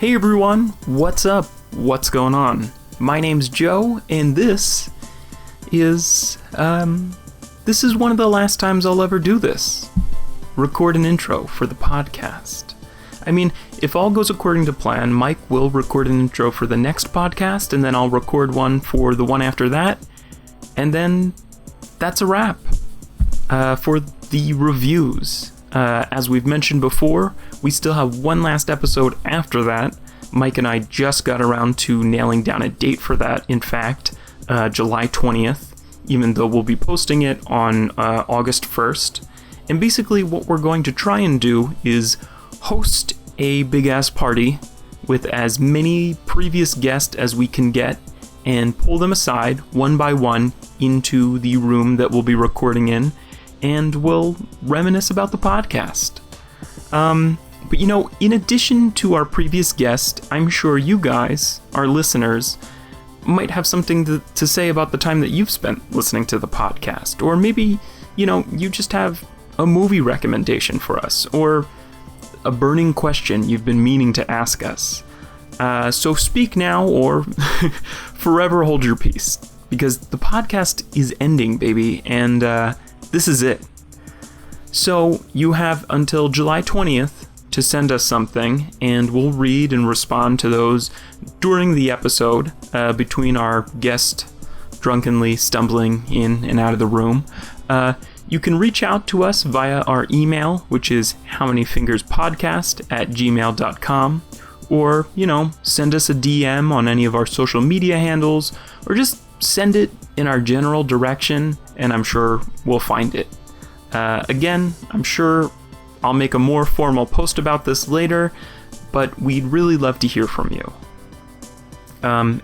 Hey everyone, what's up? What's going on? My name's Joe, and this is one of the last times I'll ever do this. Record an intro for the podcast. I mean, if all goes according to plan, Mike will record an intro for the next podcast, and then I'll record one for the one after that, and then that's a wrap. For the reviews, as we've mentioned before, we still have one last episode after that. Mike and I just got around to nailing down a date for that, in fact, July 20th, even though we'll be posting it on August 1st. And basically what we're going to try and do is host a big-ass party with as many previous guests as we can get and pull them aside, one by one, into the room that we'll be recording in, and we'll reminisce about the podcast. But you know, in addition to our previous guest, I'm sure you guys, our listeners, might have something to say about the time that you've spent listening to the podcast. Or maybe, you know, you just have a movie recommendation for us, or a burning question you've been meaning to ask us. So speak now, or forever hold your peace, because the podcast is ending, baby, and this is it. So you have until July 20th to send us something, and we'll read and respond to those during the episode, between our guest drunkenly stumbling in and out of the room. You can reach out to us via our email, which is howmanyfingerspodcast@gmail.com, or, you know, send us a DM on any of our social media handles, or just send it in our general direction, and I'm sure we'll find it. Again, I'm sure I'll make a more formal post about this later, but we'd really love to hear from you.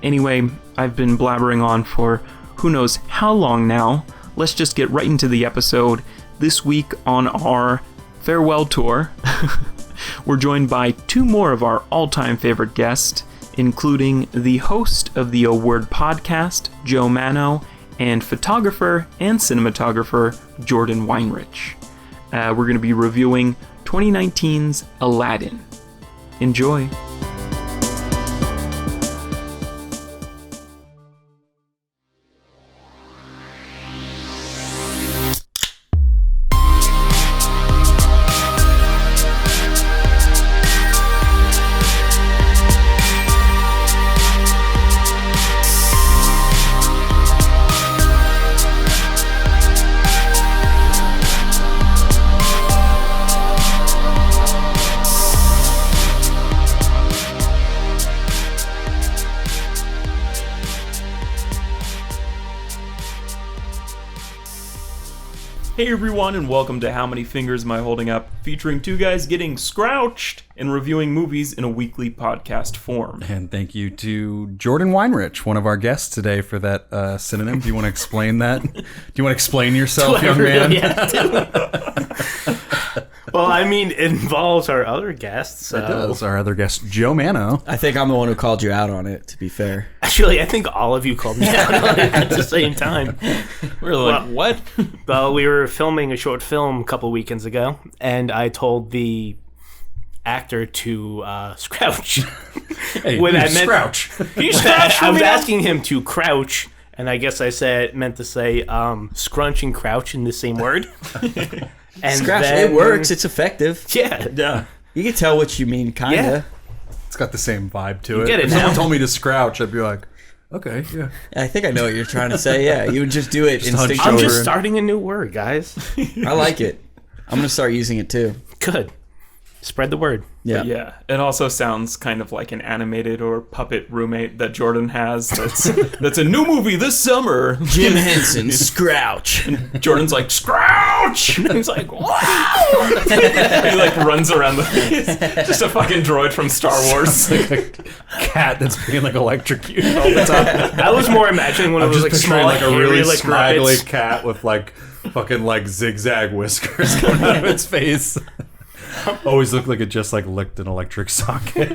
Anyway, I've been blabbering on for who knows how long now. Let's just get right into the episode. This week on our farewell tour, we're joined by two more of our all-time favorite guests, including the host of the O Word podcast, Joe Manno, and photographer and cinematographer Jordan Weinrich. We're going to be reviewing 2019's Aladdin. Enjoy. Hey everyone, and welcome to How Many Fingers Am I Holding Up, featuring two guys getting scrouched and reviewing movies in a weekly podcast form. And thank you to Jordan Weinrich, one of our guests today, for that synonym. Do you want to explain that? Do you want to explain yourself, young man? Well, I mean, it involves our other guests. So. It does. Our other guest, Joe Manno. I think I'm the one who called you out on it, to be fair. Actually, I think all of you called me out on it at the same time. We were like, what? Well, we were filming a short film a couple weekends ago, and I told the actor to scrouch. Hey, when I meant scrouch. You scrouch I was asking him to crouch, and I guess I meant to say scrunch and crouch in the same word. And scratch, it works. It's effective. Yeah. You can tell what you mean, kind of. Yeah. It's got the same vibe to it. Get it if now. someone told me to scrouch, I'd be like, okay, yeah. I think I know what you're trying to say. Yeah, you would just do it instinctively. I'm just starting a new word, guys. I like it. I'm going to start using it too. Good. Spread the word. Yeah. But yeah, it also sounds kind of like an animated or puppet roommate that Jordan has. That's a new movie this summer. Jim Henson, Scrouch. And Jordan's like, Scrouch! And he's like, wow! He like runs around the place. Just a fucking droid from Star Wars. Like a cat that's being like electrocuted all the time. I was more imagining one of those like small, like a really like scraggly Muppets. cat with like fucking like zigzag whiskers coming out of its face. Always looked like it just like licked an electric socket.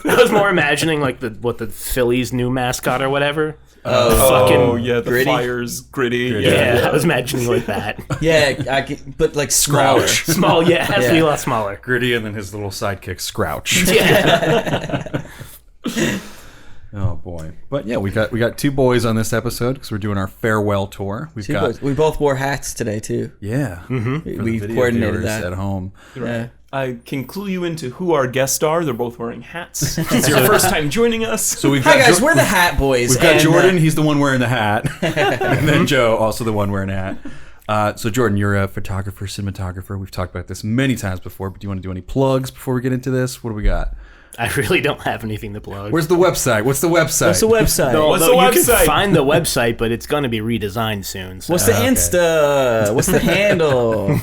I was more imagining like what the Phillies' new mascot or whatever. Fucking yeah, the gritty? flyers, gritty. yeah, I was imagining like that. Yeah, but like smaller. Small, yeah, it has to be a lot smaller. Gritty, and then his little sidekick, Scrouch. Yeah. Oh boy! But yeah, we got two boys on this episode because we're doing our farewell tour. We've got We both wore hats today too. yeah. Mm-hmm. We coordinated viewers that at home. Yeah. I can clue you into who our guests are. They're both wearing hats. It's your first time joining us. So we've Hi got guys, we're the Hat Boys. We've got and, Jordan. He's the one wearing the hat, and then Joe, also the one wearing a hat. So Jordan, you're a photographer, cinematographer. We've talked about this many times before, but do you want to do any plugs before we get into this? What do we got? I really don't have anything to plug. Where's the website? What's the website? What's the website? What's the You website? can find the website, but it's going to be redesigned soon. So. What's the Insta? What's the handle?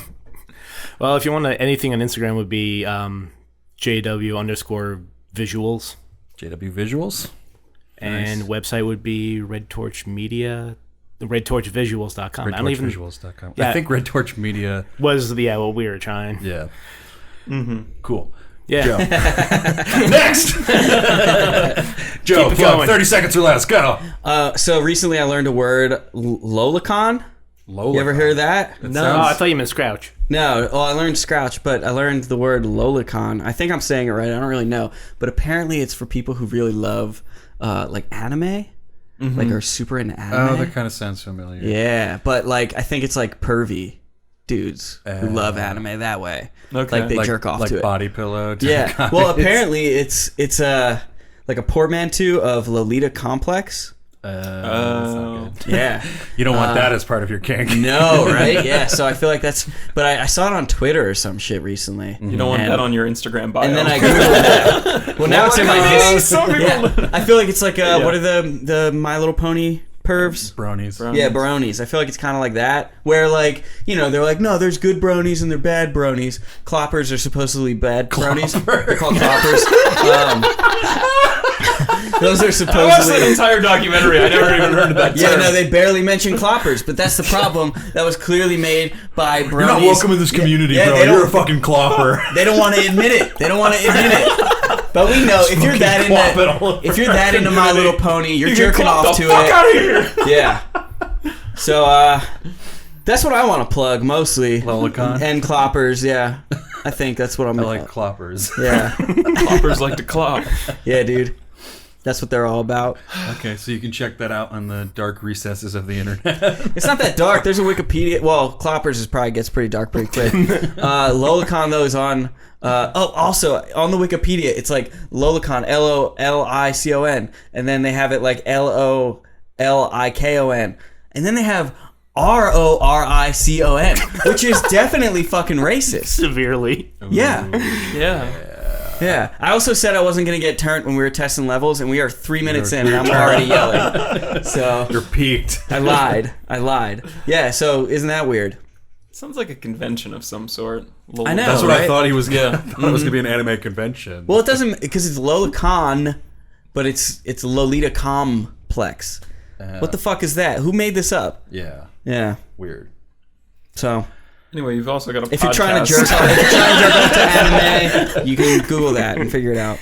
Well, if you want anything on Instagram, would be JW_visuals. JW Visuals. And website would be Red Torch Media, redtorchvisuals.com. I don't even RedTorchVisuals.com. Yeah. I think Red Torch Media. was what we were trying. Yeah. Cool. Yeah. Joe. Next. Joe, Keep it plug, going. 30 seconds or less. Go. So recently I learned a word, Lolicon. Lola. You ever heard of that? No, I thought you meant Scrouch. No, well, I learned Scrouch, but I learned the word Lolicon. I think I'm saying it right. I don't really know, but apparently it's for people who really love like anime, like are super into anime. Oh, that kind of sounds familiar. Yeah, but like I think it's like pervy dudes who love anime that way. Okay. Like they jerk off like to it. body pillow. Yeah. Well, apparently it's like a portmanteau of Lolita Complex. That's not good. Yeah. You don't want that as part of your kink. No, right? Yeah. So I feel like that's. But I saw it on Twitter or some shit recently. You don't want that on your Instagram bio. And then I googled it. Well, now it's in my news. Yeah. I feel like it's like what are the My Little Pony pervs? Bronies. Yeah, bronies. I feel like it's kind of like that, where like they're like, no, there's good bronies and they're bad bronies. Cloppers are supposedly bad bronies. They're called cloppers. Those are I watched that supposedly. entire documentary. I never even heard of that Yeah, term. no, they barely mention cloppers, but that's the problem. That was clearly made by bronies. You're not welcome in this community, Yeah, bro. they don't- You're a fucking clopper. They don't want to admit it. But we know if you're that into My Little Pony, you're jerking off to fuck it. out of here. Yeah. So that's what I want to plug mostly. Lolicon? And cloppers, yeah. I think that's what I'm I like cloppers. Yeah. Cloppers like to clop. Yeah, dude. That's what they're all about. Okay, so you can check that out on the dark recesses of the internet. It's not that dark. There's a Wikipedia. Well, Cloppers probably gets pretty dark pretty quick. Lolicon, though, is on. Also on the Wikipedia, it's like Lolicon, Lolicon, and then they have it like Lolikon, and then they have Roricon, which is definitely fucking racist. Severely. Yeah. Yeah. Yeah. I also said I wasn't going to get turned when we were testing levels, and we are 3 minutes in, and I'm already yelling. So You're peaked. I lied. Yeah, so isn't that weird? Sounds like a convention of some sort. I know. That's what right? I thought he was. Yeah, I thought it was gonna be an anime convention. Well, it doesn't, because it's Lolicon, but it's Lolita Complex. What the fuck is that? Who made this up? Yeah, Yeah. weird. So Anyway, you've also got a if you're podcast. trying to jerk off to anime, you can Google that and figure it out.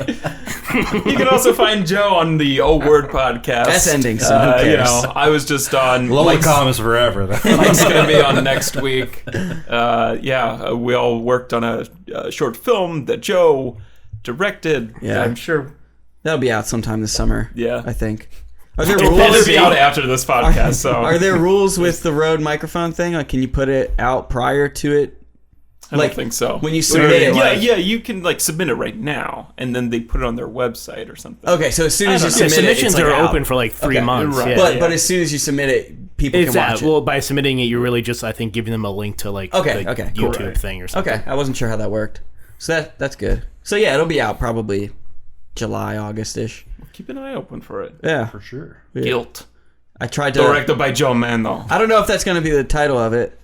You can also find Joe on the Old Word podcast. That's ending, so who You cares? know, I was just on. Lolicon is forever. Though. Mike's going to be on next week. We all worked on a short film that Joe directed. Yeah. I'm sure. That'll be out sometime this summer. Yeah. I think. Are there It'll probably rules? be out after this podcast. So Are there rules with the Rode microphone thing? Like, can you put it out prior to it? I don't think so. when you submit it, like- you can like submit it right now, and then they put it on their website or something. Okay, so as soon as you I don't know. submit it, Submissions it's like are out. open for like 3 Okay. months. Right. Yeah. But as soon as you submit it, people It's can watch it. well, by submitting it, you're really just, I think, giving them a link to like Okay, the okay, cool. YouTube thing or something. Okay, I wasn't sure how that worked. So that's good. So yeah, it'll be out probably July, August-ish. Keep an eye open for it. Yeah. For sure. Guilt. I tried to... Directed by Joe Manno. I don't know if that's going to be the title of it.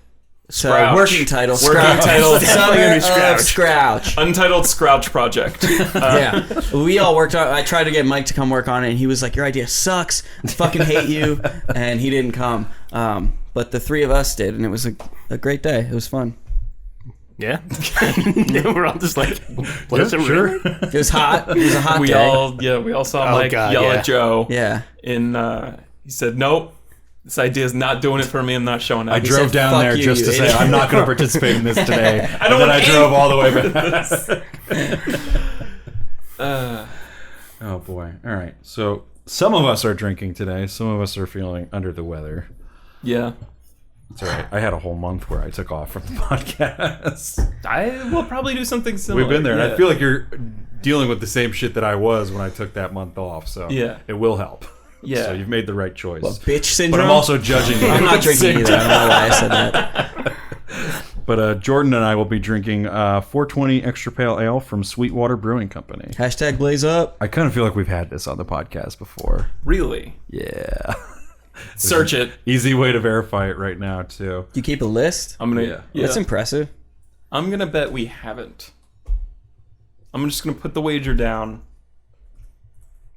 So, Scrouch. working title. Working Scrouch. title. Definitely gonna be Summer of Scrouch. Scrouch. Untitled Scrouch Project. Yeah. We all worked on I tried to get Mike to come work on it, and he was like, your idea sucks. I fucking hate you. And he didn't come. But the three of us did, and it was a great day. It was fun. Yeah. We're all just like, what is it sure. really? It was hot. It was a hot we day. all saw Mike God, yell yeah. at Joe Yeah. in He said, nope, this idea is not doing it for me. I'm not showing up. I drove down "Fuck there you, just you to say idiot." I'm not going to participate in this today. I don't and then I want drove all the way back. Oh boy! All right, so some of us are drinking today. Some of us are feeling under the weather. Yeah. It's all right. I had a whole month where I took off from the podcast. I will probably do something similar. We've been there, and Yeah. I feel like you're dealing with the same shit that I was when I took that month off. So Yeah. it will help. Yeah. So you've made the right choice. What, bitch syndrome? But I'm also judging you. I'm not at the same drinking either. I don't know why I said that. But Jordan and I will be drinking 420 Extra Pale Ale from Sweetwater Brewing Company. Hashtag blaze up. I kind of feel like we've had this on the podcast before. Really? Yeah. Search it. Easy way to verify it right now, too. You keep a list? I'm gonna. Yeah. That's impressive. I'm gonna bet we haven't. I'm just gonna put the wager down.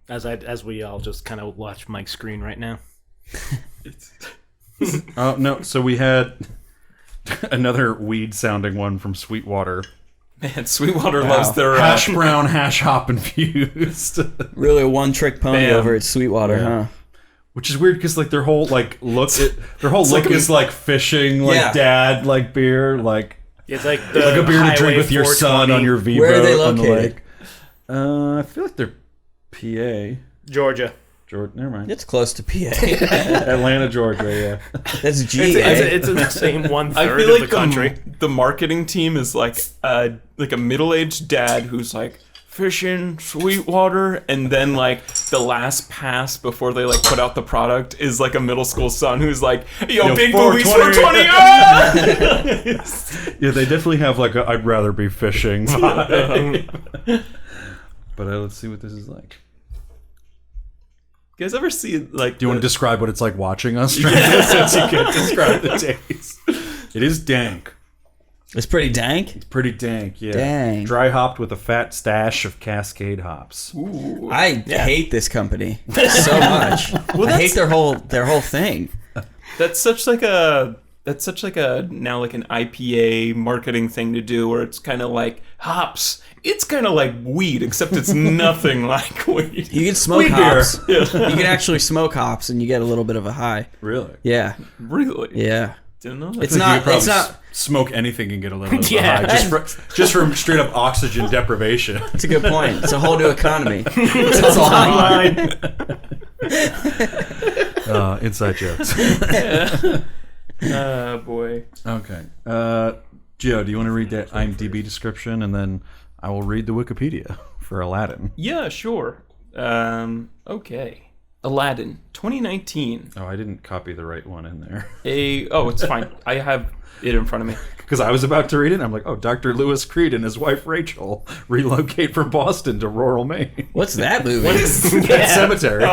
As we all just kind of watch Mike's screen right now. Oh, no. So we had another weed-sounding one from Sweetwater. Man, Sweetwater loves their Hash brown, hash hop infused. Really a one-trick pony Bam. over at Sweetwater, Yeah. huh? Which is weird because like their whole like look, their whole look like a- is like fishing, like Yeah. dad, like beer, like It's like the a beer to Highway drink with your son 420, on your V Where are they boat on the located? lake. I feel like they're PA. Georgia. Georgia, never mind. It's close to PA. Atlanta, Georgia. Yeah. That's G. It's in the same I 1/3 feel of like the country. the marketing team is like a middle-aged dad who's like fishing Sweetwater, and then like the last pass before they like put out the product is like a middle school son who's like, yo big boobies 420. Ah! Yeah, they definitely have like a I'd rather be fishing vibe. But let's see what this is like. You guys ever see like? Do you want to describe what it's like watching us drink this since you can't describe the taste? It is dank. It's pretty dank. Pretty dank, yeah. Dang. Dry hopped with a fat stash of Cascade hops. I hate this company so much. I hate their whole thing. That's such like a now like an IPA marketing thing to do, where it's kind of like hops. It's kind of like weed, except it's nothing like weed. You can smoke Weed beer. hops. You can actually smoke hops, and you get a little bit of a high. Really? Yeah, Really? yeah. Didn't know that. It's You not. could probably It's not. smoke anything and get a little bit of Yeah. a high just from straight up oxygen deprivation. It's a good point. It's a whole new economy. It's a line. Inside jokes. Oh boy. Okay. Joe, do you want to read that IMDb description, and then I will read the Wikipedia for Aladdin. Yeah, sure. Okay. Aladdin, 2019. Oh, I didn't copy the right one in there. It's fine. I have it in front of me. Because I was about to read it, and I'm like, oh, Dr. Lewis Creed and his wife Rachel relocate from Boston to rural Maine. What's that movie? That cemetery.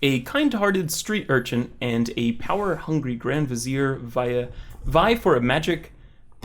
A kind-hearted street urchin and a power-hungry Grand Vizier vie for a magic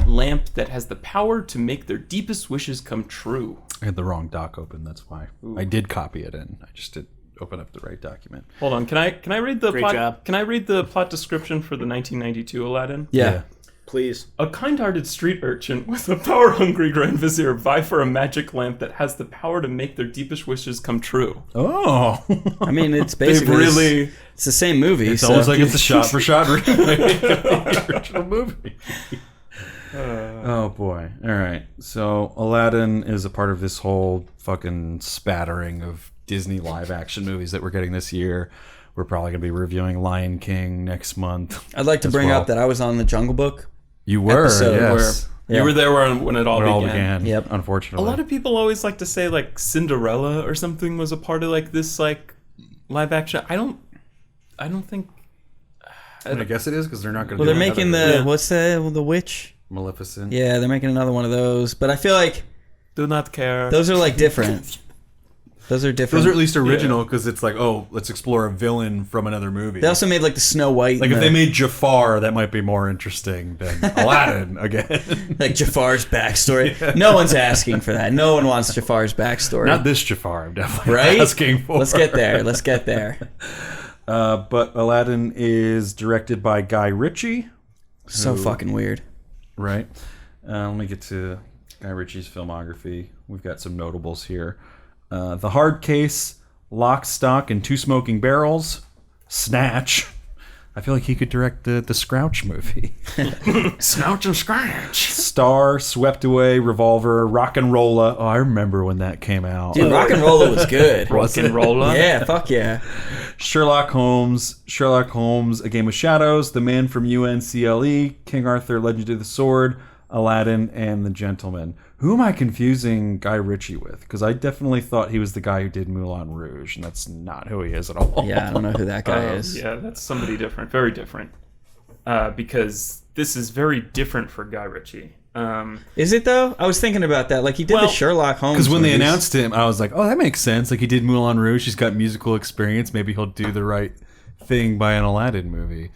lamp that has the power to make their deepest wishes come true. I had the wrong doc open, that's why. I did copy it in. I just didn't open up the right document. Hold on, can I read the Great plot? job. Can I read the plot description for the 1992 Aladdin? Yeah. Please. A kind-hearted street urchin with a power-hungry Grand Vizier vie for a magic lamp that has the power to make their deepest wishes come true. Oh. I mean, it's They've basically really... it's the same movie. It's so. almost like it's a shot-for-shot remake of the original movie. Oh, boy. All right. So, Aladdin is a part of this whole fucking spattering of Disney live-action movies that we're getting this year. We're probably going to be reviewing Lion King next month. I'd like to bring up that I was on the Jungle Book. You were, episode yes. You were there when it all When it all began. began, Yep. unfortunately. A lot of people always like to say like Cinderella or something was a part of like this like live action. I don't think. I guess it is because they're not going to Well, they're making the Yeah. what's the witch? Maleficent. Yeah, they're making another one of those. But I feel like Do not care. those are like different. Those are different. Those are at least original because it's like, oh, let's explore a villain from another movie. They also made like the Snow White. Like and if the- they made Jafar, that might be more interesting than Aladdin again. like Jafar's backstory. No one's asking for that. No one wants Jafar's backstory. Not this Jafar, I'm definitely right? asking for. Let's get there. Let's get there. But Aladdin is directed by Guy Ritchie, So fucking weird. right? Let me get to... Guy Ritchie's filmography. We've got some notables here. The Hard Case, Lock, Stock, and Two Smoking Barrels, Snatch. I feel like he could direct the Scrouch movie. Snouch and Scratch. Star, Swept Away, Revolver, Rock and Rolla. Oh, I remember when that came out. Dude, Rock and Rolla was good. Rock and Rolla. Yeah, fuck yeah. Sherlock Holmes, A Game of Shadows, The Man from UNCLE, King Arthur, Legend of the Sword, Aladdin, and The Gentleman. Who am I confusing Guy Ritchie with? Because I definitely thought he was the guy who did Moulin Rouge, and that's not who he is at all. Yeah, I don't know who that guy is. Yeah, that's somebody different. Very different. Because this is very different for Guy Ritchie. Is it though? I was thinking about that. Like he did the Sherlock Holmes. Because when they movies. announced him, I was like, oh, that makes sense. Like he did Moulin Rouge. He's got musical experience. Maybe he'll do the right thing by an Aladdin movie.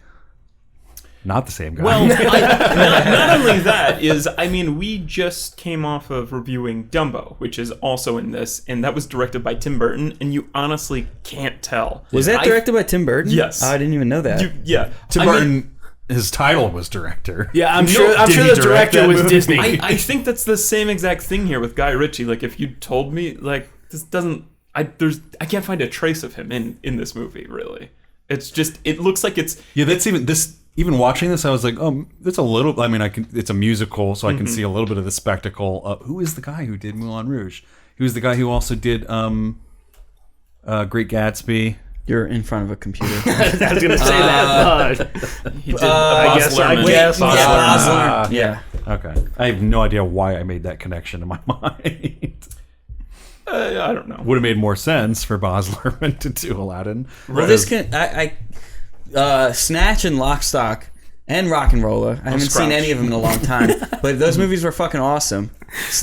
Not the same guy. Well, not only that is, I mean, we just came off of reviewing Dumbo, which is also in this, and that was directed by Tim Burton, and you honestly can't tell. Was that directed by Tim Burton? Yes. Oh, I didn't even know that. Yeah. Tim Burton, his title was director. Yeah, I'm No, sure did he the direct director that was movie? Disney. I think that's the same exact thing here with Guy Ritchie. Like, if you told me, like, this doesn't... I can't find a trace of him in this movie, really. It's just... It looks like it's... Yeah, that's even... this. Even watching this, I was like, oh, that's a little... I mean, it's a musical, so I can see a little bit of the spectacle. Who is the guy who did Moulin Rouge? He was the guy who also did Great Gatsby. You're in front of a computer. I was going to say that. He did I guess. Yeah. Okay. I have no idea why I made that connection in my mind. I don't know. Would have made more sense for Baz Luhrmann to do Aladdin. Well, this can Snatch and Lock, Stock and Rock and Rolla. I haven't seen any of them in a long time, but those movies were fucking awesome.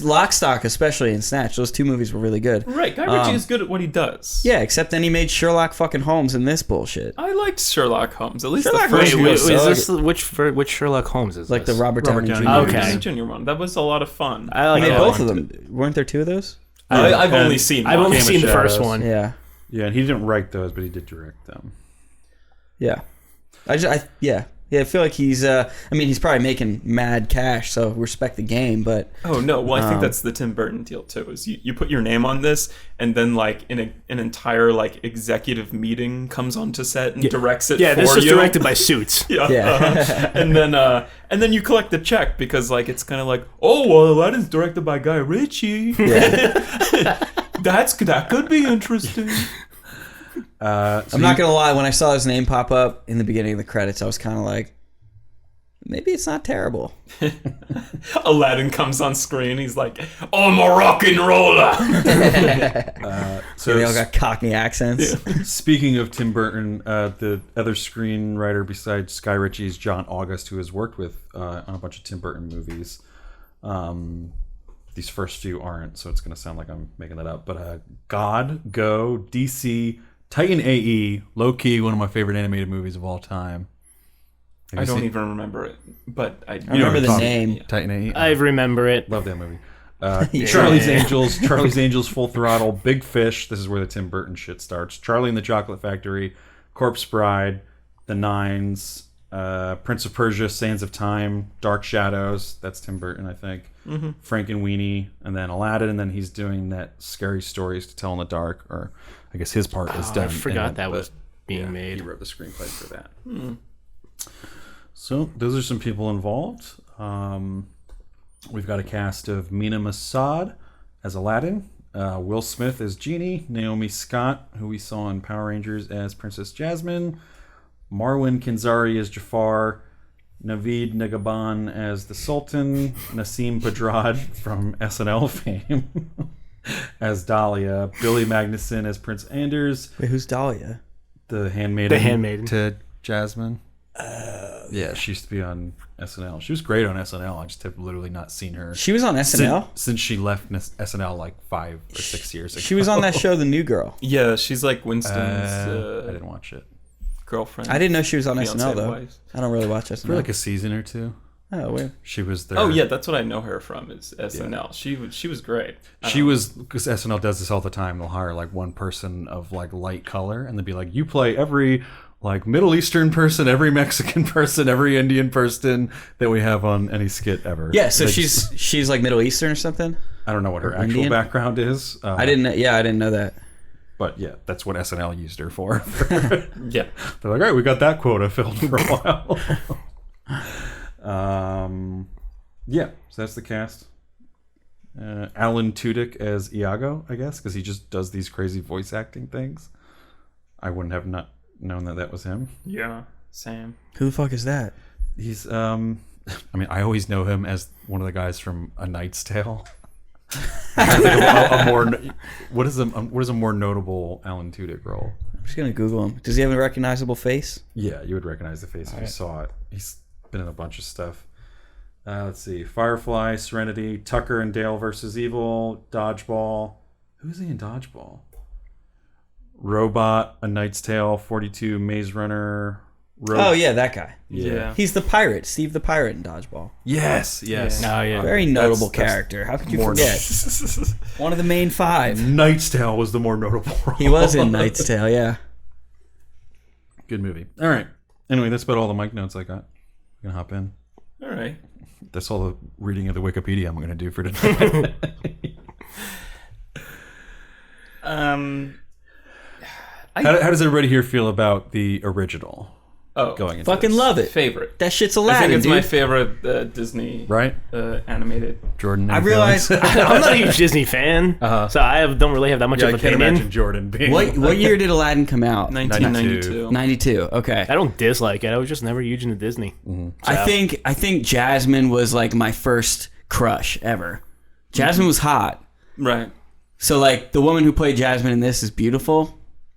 Lock, Stock, especially, and Snatch. Those two movies were really good. Right, Guy Ritchie is good at what he does. Yeah, except then he made Sherlock fucking Holmes in this bullshit. I liked Sherlock Holmes, at least Sherlock the first Holmes one. was Is this which Sherlock Holmes is Like this? the Robert Downey Jr. Downey Okay. Jr. one. That was a lot of fun. I like He made that both one. of them. Weren't there two of those? I've only And seen I've one. only Game of seen the first Shadows. one. Yeah. Yeah, and he didn't write those, but he did direct them. Yeah. I feel like he's he's probably making mad cash, so respect the game, but Oh no! Well, I think that's the Tim Burton deal too. Is you put your name on this, and then like an entire like executive meeting comes onto set and directs it. Yeah, for this was you. directed by Suits. Yeah, and then you collect the check because like it's kind of like, oh well, Aladdin's directed by Guy Ritchie. That could be interesting. I'm not gonna lie, when I saw his name pop up in the beginning of the credits, I was kinda like, maybe it's not terrible. Aladdin comes on screen. He's like, I'm a rock and roller. So they all got Cockney accents. Speaking of Tim Burton, the other screenwriter besides Guy Ritchie is John August, who has worked with on a bunch of Tim Burton movies. These first few aren't, so it's going to sound like I'm making that up. But God, Go, DC, Titan AE, low key, one of my favorite animated movies of all time. I don't even remember it, but I remember the name. Titan AE. I remember it. Love that movie. Charlie's Angels, Full Throttle, Big Fish. This is where the Tim Burton shit starts. Charlie and the Chocolate Factory, Corpse Bride, The Nines, Prince of Persia, Sands of Time, Dark Shadows. That's Tim Burton, I think. Mm-hmm. Frank and Weenie, and then Aladdin, and then he's doing that Scary Stories to Tell in the Dark, or I guess his part is done. I forgot that but, was being made. He wrote the screenplay for that. So those are some people involved. We've got a cast of Mina Massoud as Aladdin, Will Smith as Genie, Naomi Scott, who we saw in Power Rangers as Princess Jasmine, Marwan Kenzari as Jafar, Naveed Negaban as the Sultan, Nassim Pedrad from SNL fame as Dahlia, Billy Magnuson as Prince Anders, Wait, who's Dahlia? the handmaiden, handmaiden. to Jasmine. Yeah, she used to be on SNL. She was great on SNL. I just have literally not seen her She was on SNL? since she left SNL like 5 or 6 years ago. She was on that show, The New Girl. Yeah, she's like Winston's I didn't watch it. girlfriend. I didn't know she was on Fiancé SNL, though. wife. I don't really watch For SNL. like a season or two. Oh, wait. She was there. Oh yeah, that's what I know her from is SNL. She was great. She was, because SNL does this all the time. They'll hire like one person of like light color, and they'll be like, you play every like Middle Eastern person, every Mexican person, every Indian person that we have on any skit ever. Yeah, so They she's like Middle Eastern or something. I don't know what her actual Indian? background is. I didn't know that. But yeah, that's what SNL used her for. Yeah. They're like, all right, we got that quota filled for a while. Yeah, so that's the cast. Alan Tudyk as Iago, I guess, because he just does these crazy voice acting things. I wouldn't have not known that was him. Yeah. Same. Who the fuck is that? He's, I mean, I always know him as one of the guys from A Knight's Tale. What is a more notable Alan Tudyk role? I'm just gonna Google him. Does he have a recognizable face? Yeah, you would recognize the face if you saw it. He's been in a bunch of stuff. Let's see. Firefly, Serenity, Tucker and Dale versus Evil, Dodgeball. Who's he in Dodgeball? Robot, A Knight's Tale, 42, Maze Runner. Oh yeah, that guy. Yeah. He's the pirate, Steve the pirate in Dodgeball. Yes. Oh yeah. Very notable that's character. How could you more forget? One of the main five. Knight's Tale was the more notable role. He was in Knight's Tale, yeah. Good movie. All right. Anyway, that's about all the mic notes I got. I'm gonna hop in. All right. That's all the reading of the Wikipedia I'm gonna do for today. How does everybody here feel about the original? Oh, Going into Fucking this? love it. favorite. That shit's I Aladdin, think it's dude. my favorite Disney Right, animated. Jordan. I any realized. feelings? I'm not a huge Disney fan, so I don't really have that much Yeah, of I an can't opinion. imagine Jordan being. What year did Aladdin come out? 1992. 92. Okay. I don't dislike it. I was just never huge into Disney. I think Jasmine was like my first crush ever. Jasmine was hot. Right. So like the woman who played Jasmine in this is beautiful.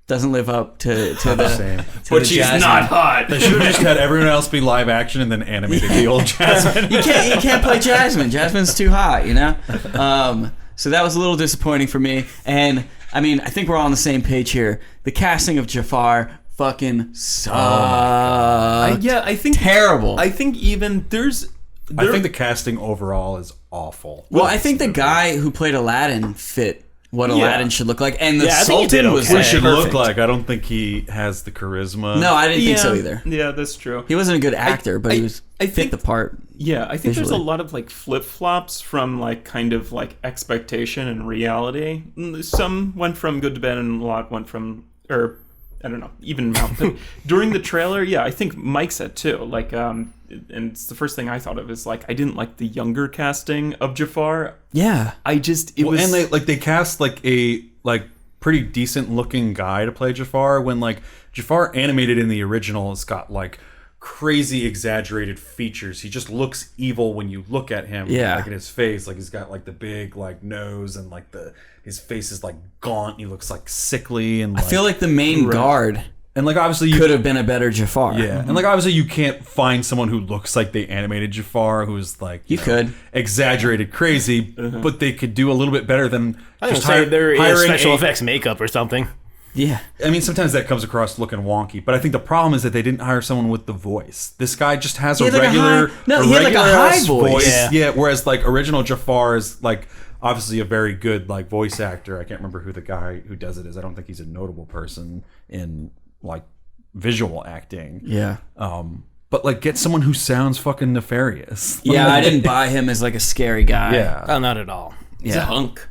Doesn't live up to the Same. to But the she's Jasmine. not hot. They should have just had everyone else be live action and then animated the old Jasmine. You can't play Jasmine. Jasmine's too hot, you know? So that was a little disappointing for me. And I mean, I think we're all on the same page here. The casting of Jafar fucking sucked. I think Terrible. I think even I think the casting overall is awful. Well, I think the guy who played Aladdin fit what Aladdin should look like. And the Yeah, I think he did Sultan was okay. What he should perfect. look like. I don't think he has the charisma. No, I didn't think so either. Yeah, that's true. He wasn't a good actor, but I- he was I fit think- the part. Yeah, I think there's a Visually. lot of like flip flops from like kind of like expectation and reality. Some went from good to bad, and a lot went from, or I don't know, even amount. But during the trailer, yeah, I think Mike said too. Like, and it's the first thing I thought of is like I didn't like the younger casting of Jafar. Yeah. I just it was And they cast like a pretty decent looking guy to play Jafar when like Jafar animated in the original has got like crazy exaggerated features. He just looks evil when you look at him. Yeah. Like in his face, like he's got like the big like nose and like his face is like gaunt. He looks like sickly and I feel like the main guard and like obviously you could have been a better Jafar. yeah, and like obviously you can't find someone who looks like they animated Jafar who's like You could. exaggerated crazy, but they could do a little bit better than I was just gonna say there is hiring special a- effects makeup or something. Yeah. I mean, sometimes that comes across looking wonky, but I think the problem is that they didn't hire someone with the voice. This guy just has a He had like a regular, high- no, he had like a regular high ass voice. Yeah, whereas like original Jafar is like obviously a very good like voice actor. I can't remember who the guy who does it is. I don't think he's a notable person in like visual acting. Yeah. But like get someone who sounds fucking nefarious. Yeah, I didn't buy him as like a scary guy. Yeah. Oh, not at all. He's a hunk.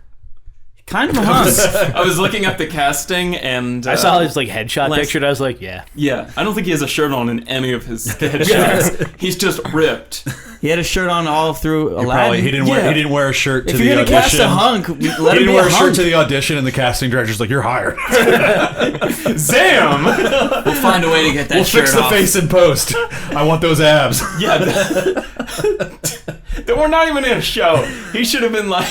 Kind of a hunk. I was looking at the casting and I saw his like headshot last- picture. And I was like, yeah. Yeah, I don't think he has a shirt on in any of his headshots. He's just ripped. He had a shirt on all through Aladdin. Probably he Yeah. didn't wear a shirt to If the you're gonna audition. cast a hunk, let He him didn't be wear a a shirt hunk. to the audition, and the casting director's like, "You're hired. Zam! We'll find a way to get that We'll shirt fix the off. face in post. I want those abs." Yeah, that we're not even in a show. He should have been like,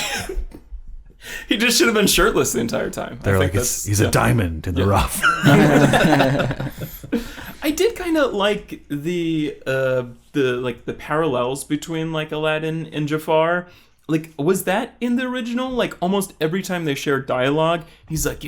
he just should have been shirtless the entire time. They're I like, think "He's a diamond in the rough." I did kind of like the parallels between like Aladdin and Jafar. Like, was that in the original? Like, almost every time they shared dialogue, he's like,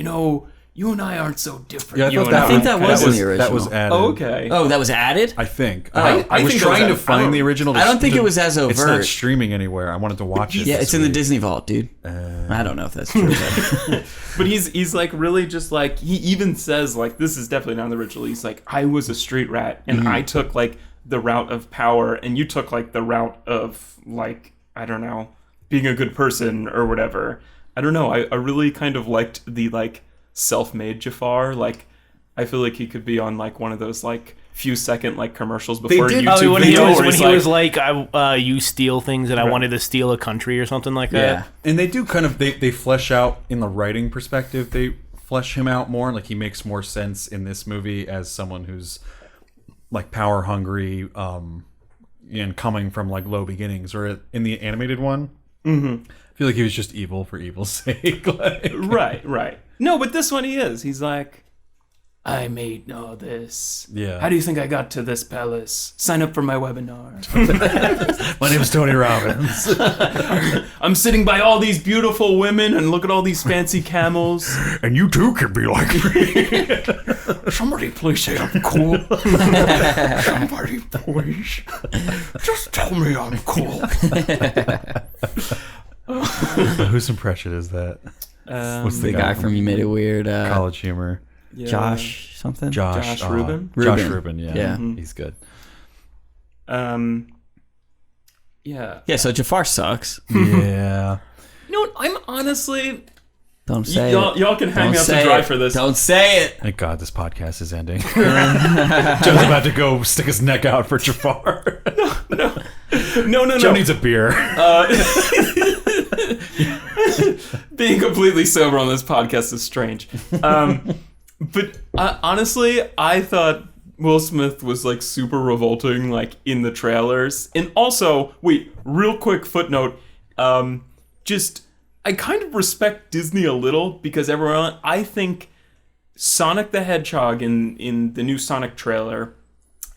you and I aren't so different. Yeah, I You thought and that I think that was in the That was original. added. Oh, okay. Oh, that was added? I think. I I was think it was trying to added. find the original. I don't think it was as It's not overt. streaming anywhere. I wanted to watch it. Yeah, this it's in the week. Disney Vault, dude. I don't know if that's true. But But he's like really just like, he even says like, this is definitely not the original. He's like, I was a street rat and I took like the route of power and you took like the route of like, I don't know, being a good person or whatever. I don't know. I really kind of liked the like self-made Jafar. Like, I feel like he could be on like one of those like few second like commercials before did- YouTube when video he where was, he's when he was like, you steal things and I wanted to steal a country or something like that. yeah. And they do kind of they flesh out in the writing perspective. They flesh him out more. Like he makes more sense in this movie as someone who's like power hungry, and coming from like low beginnings. Or in the animated one, I feel like he was just evil for evil's sake. Like, right. No, but this one he is. He's like, I made all this. Yeah. How do you think I got to this palace? Sign up for my webinar. my name is Tony Robbins. I'm sitting by all these beautiful women and look at all these fancy camels. And you too can be like me. Somebody please say I'm cool. Somebody please. Just tell me I'm cool. Whose impression is that? What's The guy from You Made It Weird. College Humor? Yeah. Josh something? Josh Rubin? Josh Rubin. Rubin, yeah. Yeah. He's good. Yeah. Yeah, so Jafar sucks. Yeah. You know what? I'm honestly... Don't say y'all, it. y'all can hang Don't me up to say dry it. for this. Don't say it. Thank God this podcast is ending. Joe's about to go stick his neck out for Jafar. No. Joe needs a beer. Being completely sober on this podcast is strange. But honestly, I thought Will Smith was like super revolting, like in the trailers. And also, wait, real quick footnote. I kind of respect Disney a little because I think Sonic the Hedgehog in the new Sonic trailer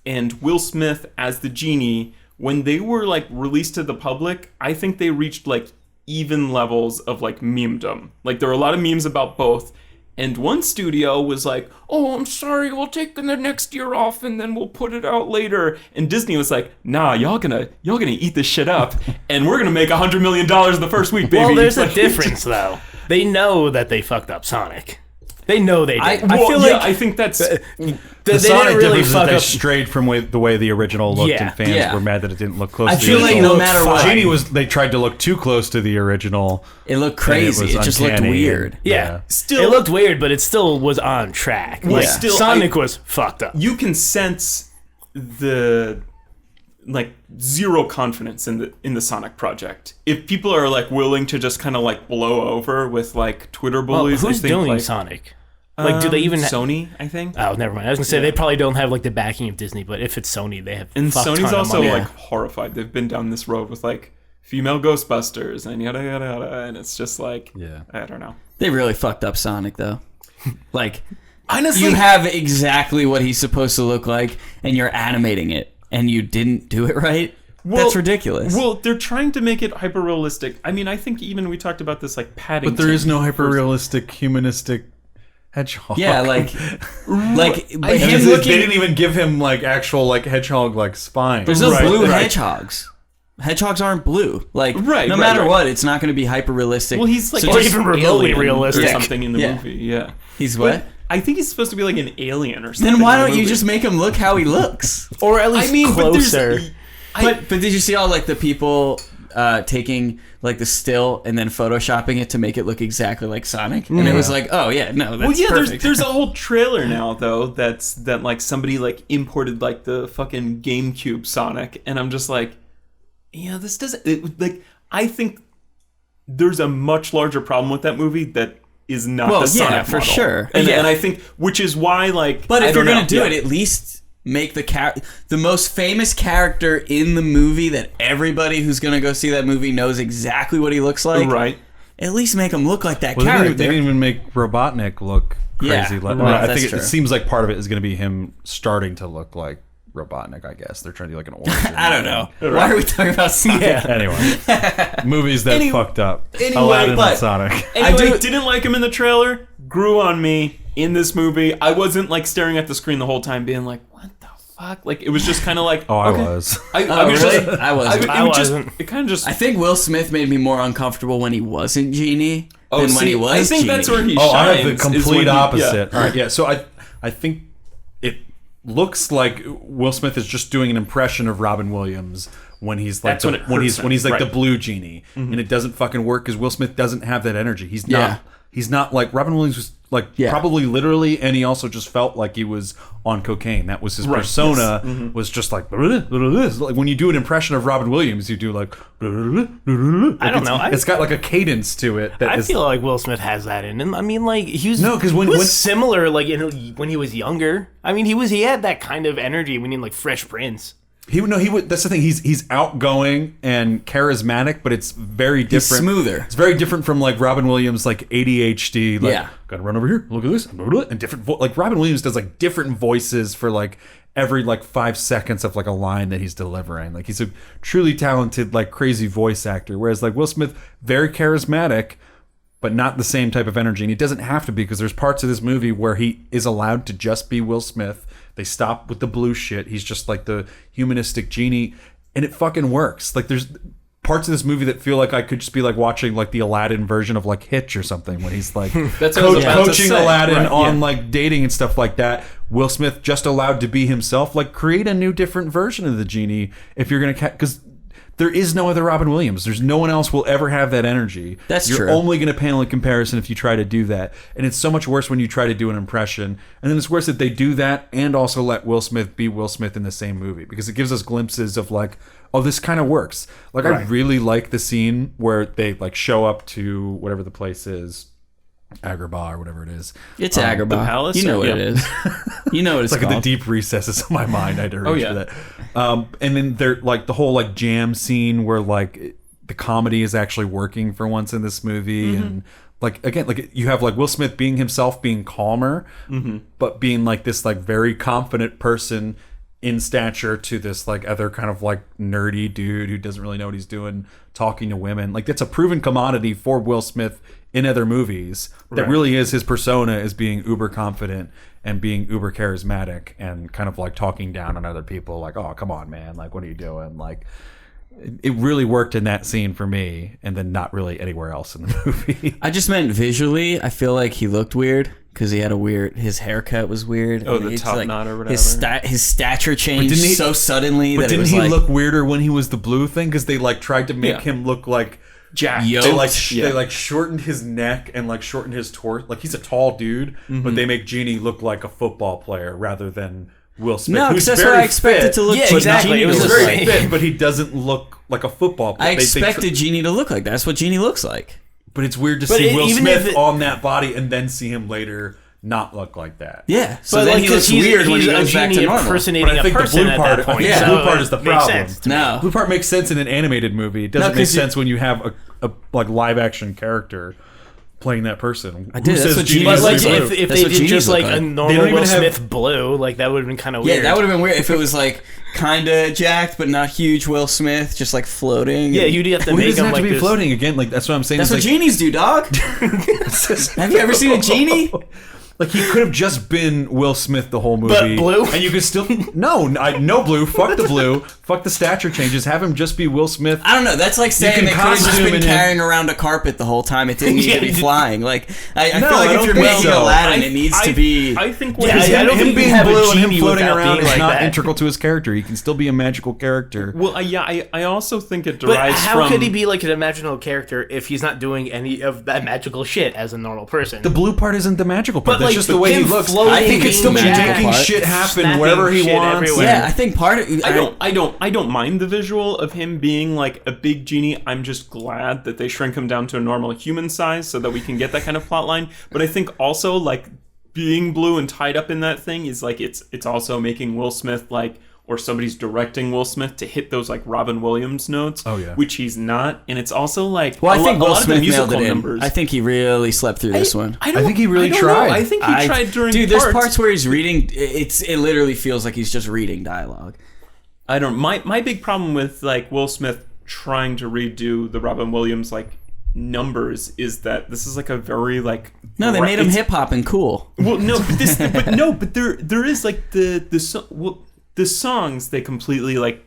and Will Smith as the genie, when they were like released to the public, I think they reached like even levels of like memedom. Like there were a lot of memes about both. And one studio was like, oh, I'm sorry, we'll take the next year off and then we'll put it out later. And Disney was like, nah, y'all gonna eat this shit up and we're gonna make $100 million the first week, baby. Well, there's a Like, difference, though. They know that they fucked up Sonic. They know they did. I feel like I think that's... they The didn't Sonic really difference is that fuck they up. strayed from the way the original looked, Yeah, and fans yeah. were mad that it didn't look close I to the feel like original. no matter what, Genie they tried to look too close to the original. it looked and crazy. It, was just looked uncanny, weird. and- Yeah. Still- it looked weird, but it still was on track. Well, Like, still, Sonic was fucked up. You can sense the like zero confidence in the Sonic project. If people are like willing to just kind of like blow over with like Twitter Well, bullies, who's I think, doing like, Sonic? Like, do they even... Sony, I think. Oh, never mind. I was gonna say they probably don't have like the backing of Disney, but if it's Sony, they have. And fuck Sony's ton of also money. like horrified. They've been down this road with like female Ghostbusters and yada yada yada, and it's just like, Yeah. I don't know. They really fucked up Sonic, though. Like, Honestly, you have exactly what he's supposed to look like, and you're animating it, and you didn't do it right? That's ridiculous. Well, they're trying to make it hyper realistic. I mean, I think even we talked about this like Paddington. But there is no hyper realistic humanistic hedgehog. yeah, like I but mean, him They looking... didn't even give him like actual like hedgehog like spine. There's no Right, blue right. hedgehogs. Hedgehogs aren't blue. Like, Right, no right, matter right. what, it's not going to be hyper realistic. Well, he's like Or just even remotely alien realistic. or something in the Yeah. movie. Yeah, he's what? I think he's supposed to be like an alien or something. Then why in the don't you movie. just make him look how he looks? or at least I mean, closer. But did you see all like the people taking like the still and then photoshopping it to make it look exactly like Sonic? And it was like, oh yeah, no, that's Well, yeah, perfect. there's a whole trailer now though that like somebody like imported like the fucking GameCube Sonic, and I'm just like, yeah, this doesn't like. I think there's a much larger problem with that movie that is not Well, the Sonic yeah, for model. sure. And, Yeah. and I think which is why like. But I if you're don't gonna know. do Yeah. it, at least make the most famous character in the movie that everybody who's gonna go see that movie knows exactly what he looks like. right. At least make him look like that Well, character. they didn't even make Robotnik look Yeah, crazy. right, I that's think true. it seems like part of it is going to be him starting to look like Robotnik, I guess. They're trying to do like an origin. I don't know. Why are we talking about Sonic? Anyway, movies that fucked up. Anyway, Aladdin but- and Sonic. Anyway, I didn't like him in the trailer. Grew on me in this movie. I wasn't like staring at the screen the whole time, being like, "What the fuck?" Like it was just kind of like, Oh, I okay. was. I was really? just, I wasn't. I wasn't. It kind of just. I think Will Smith made me more uncomfortable when he wasn't Genie than when he was I think Genie. that's where he Oh, I shines. have the is when complete he- opposite. yeah. All right, yeah. So I think it looks like Will Smith is just doing an impression of Robin Williams when he's like That's when it hurts when he's like him. the Right. blue genie, and it doesn't fucking work because Will Smith doesn't have that energy. He's not. Yeah. He's not like Robin Williams was like probably literally, and he also just felt like he was on cocaine. That was his persona. Was just like like when you do an impression of Robin Williams, you do like I don't know. It's got like a cadence to it. That I is, feel like Will Smith has that in him. I mean, like he was No, 'cause when- he was when- similar, like when he was younger. I mean, he had that kind of energy when he like Fresh Prince. He would. That's the thing. He's outgoing and charismatic, but it's very different. smoother. It's very different from like Robin Williams, like ADHD. Like, Yeah. gotta run over here. Look at this. And different. Like Robin Williams does like different voices for like every like 5 seconds of like a line that he's delivering. Like he's a truly talented, like crazy voice actor. Whereas like Will Smith, very charismatic, but not the same type of energy. And he doesn't have to be, because there's parts of this movie where he is allowed to just be Will Smith. They stop with the blue shit. He's just like the humanistic genie, and it fucking works. Like there's parts of this movie that feel like I could just be like watching like the Aladdin version of like Hitch or something, when he's like That's what I was about to coaching say. Aladdin Right, on yeah. like dating and stuff like that. Will Smith just allowed to be himself. Like create a new different version of the genie if you're gonna because there is no other Robin Williams. There's no one else will ever have that energy. That's You're true. only going to pale in comparison if you try to do that. And it's so much worse when you try to do an impression. And then it's worse that they do that and also let Will Smith be Will Smith in the same movie, because it gives us glimpses of like, oh, this kind of works. Like I really like the scene where they like show up to whatever the place is, Agrabah or whatever it is. It's Agrabah. the palace, You know or- what it is. You know what it's It's like in called. the deep recesses of my mind. I had to reach yeah. for that. And then they're like the whole like jam scene where like the comedy is actually working for once in this movie, and like again, like you have like Will Smith being himself, being calmer, but being like this like very confident person in stature to this like other kind of like nerdy dude who doesn't really know what he's doing, talking to women. Like that's a proven commodity for Will Smith in other movies. That really is his persona, is being uber confident and being uber charismatic and kind of like talking down on other people, like, oh, come on, man, like what are you doing? Like it really worked in that scene for me, and then not really anywhere else in the movie. I just meant visually. I feel like he looked weird because he had his haircut was weird. Oh, and the it's top knot or whatever. His stature changed didn't he- so suddenly But that it didn't was he like, look weirder when he was the blue thing? Because they like tried to make Yeah. him look like Jack. they like Yeah. they like shortened his neck and like shortened his torso. Like he's a tall dude, but they make Genie look like a football player rather than Will Smith. No, who's because that's very what I expected fit, to look. Yeah, but exactly. Genie It was He's to just look very like- fit, but he doesn't look like a football player. I expected Genie to look like that. That's what Genie looks like. but it's weird to But see Will even Smith if it- on that body and then see him later not look like that. Yeah. So But then like, he 'cause looks he's weird when he a goes back to genie normal. impersonating But I think a the person blue at part- that point. I think the so blue part is the it makes problem. sense to me. No. Blue part makes sense in an animated movie. It doesn't make 'cause sense when you have a like live action character playing that person. I did. That's what Genie But is like, Blue. if That's they what did genies just look like a like. They normal don't even Will have- Smith blue, like that would have been kind of Yeah, weird. that would have been weird if it was like kind of jacked but not huge Will Smith, just like floating. Yeah, and- you'd have to Well, he make doesn't him have like to be this. floating again. Like that's what I'm saying. That's It's what like, genies do, dog. Have you ever seen a genie? Like he could have just been Will Smith the whole movie, But blue? and you could still no blue. Fuck the blue. Fuck the stature changes. Have him just be Will Smith. I don't know. That's like saying can they could have just costume been in him. carrying around a carpet the whole time. It didn't need to be Yeah, flying. Like I No, feel like I if don't you're think making so. Aladdin, it needs to be. I think Yeah, what I don't him think you being have a blue and him genie floating without around being is like not that. integral to his character. He can still be a magical character. Well, I also think it But derives how from. could he be like an imaginal character if he's not doing any of that magical shit as a normal person? The blue part isn't the magical part. But, That's like, just the way he him looks. floating, I think it's still being making magical shit part. happen Snapping wherever he shit wants. everywhere. Yeah, I think part of I don't mind the visual of him being like a big genie. I'm just glad that they shrink him down to a normal human size so that we can get that kind of plot line. But I think also like being blue and tied up in that thing is like it's also making Will Smith like or somebody's directing Will Smith to hit those like Robin Williams notes. Oh, yeah. Which he's not, and it's also like Well, I think a Will lot Smith of the nailed musical it in. numbers. I think he really slept through this one. I think he really I don't tried. know. I think he tried during Dude, parts. there's parts where he's reading. It literally feels like he's just reading dialogue. I don't. My big problem with like Will Smith trying to redo the Robin Williams like numbers is that this is like a very like No, they made him hip hop and cool. Well, no, but there is like the songs they completely like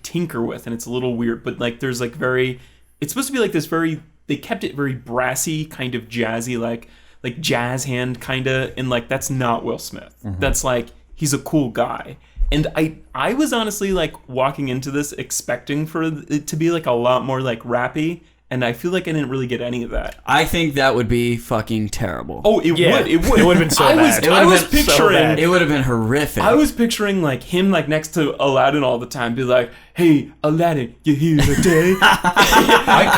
tinker with, and it's a little weird. But like there's like it's supposed to be like this very, they kept it very brassy, kind of jazzy, like jazz hand kind of, and like that's not Will Smith. That's like he's a cool guy. And I was honestly like walking into this expecting for it to be like a lot more like rappy, and I feel like I didn't really get any of that. I think that would be fucking terrible. Oh, it would. It would have been so bad. I was picturing. It would have been horrific. I was picturing like him like next to Aladdin all the time, be like, "Hey, Aladdin, you here today?" I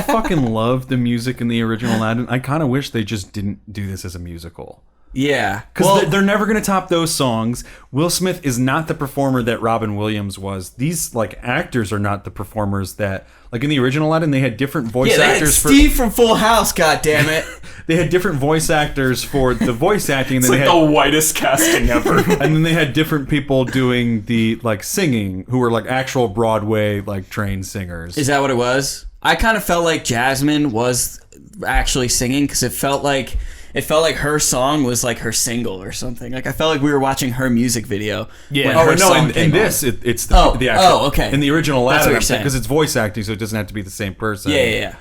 fucking love the music in the original Aladdin. I kind of wish they just didn't do this as a musical. Yeah. Because they're never going to top those songs. Will Smith is not the performer that Robin Williams was. These like actors are not the performers that, like in the original Aladdin, they had different voice actors. Steve from Full House, goddammit. They had different voice actors for the voice acting. And it's then like the whitest casting ever. And then they had different people doing the like singing who were like actual Broadway like trained singers. Is that what it was? I kind of felt like Jasmine was actually singing because it felt like her song was like her single or something. Like I felt like we were watching her music video. Yeah. Oh no! In this, it's the actual. Oh, okay. In the original Aladdin, That's what you're because it's voice acting, so it doesn't have to be the same person. Yeah.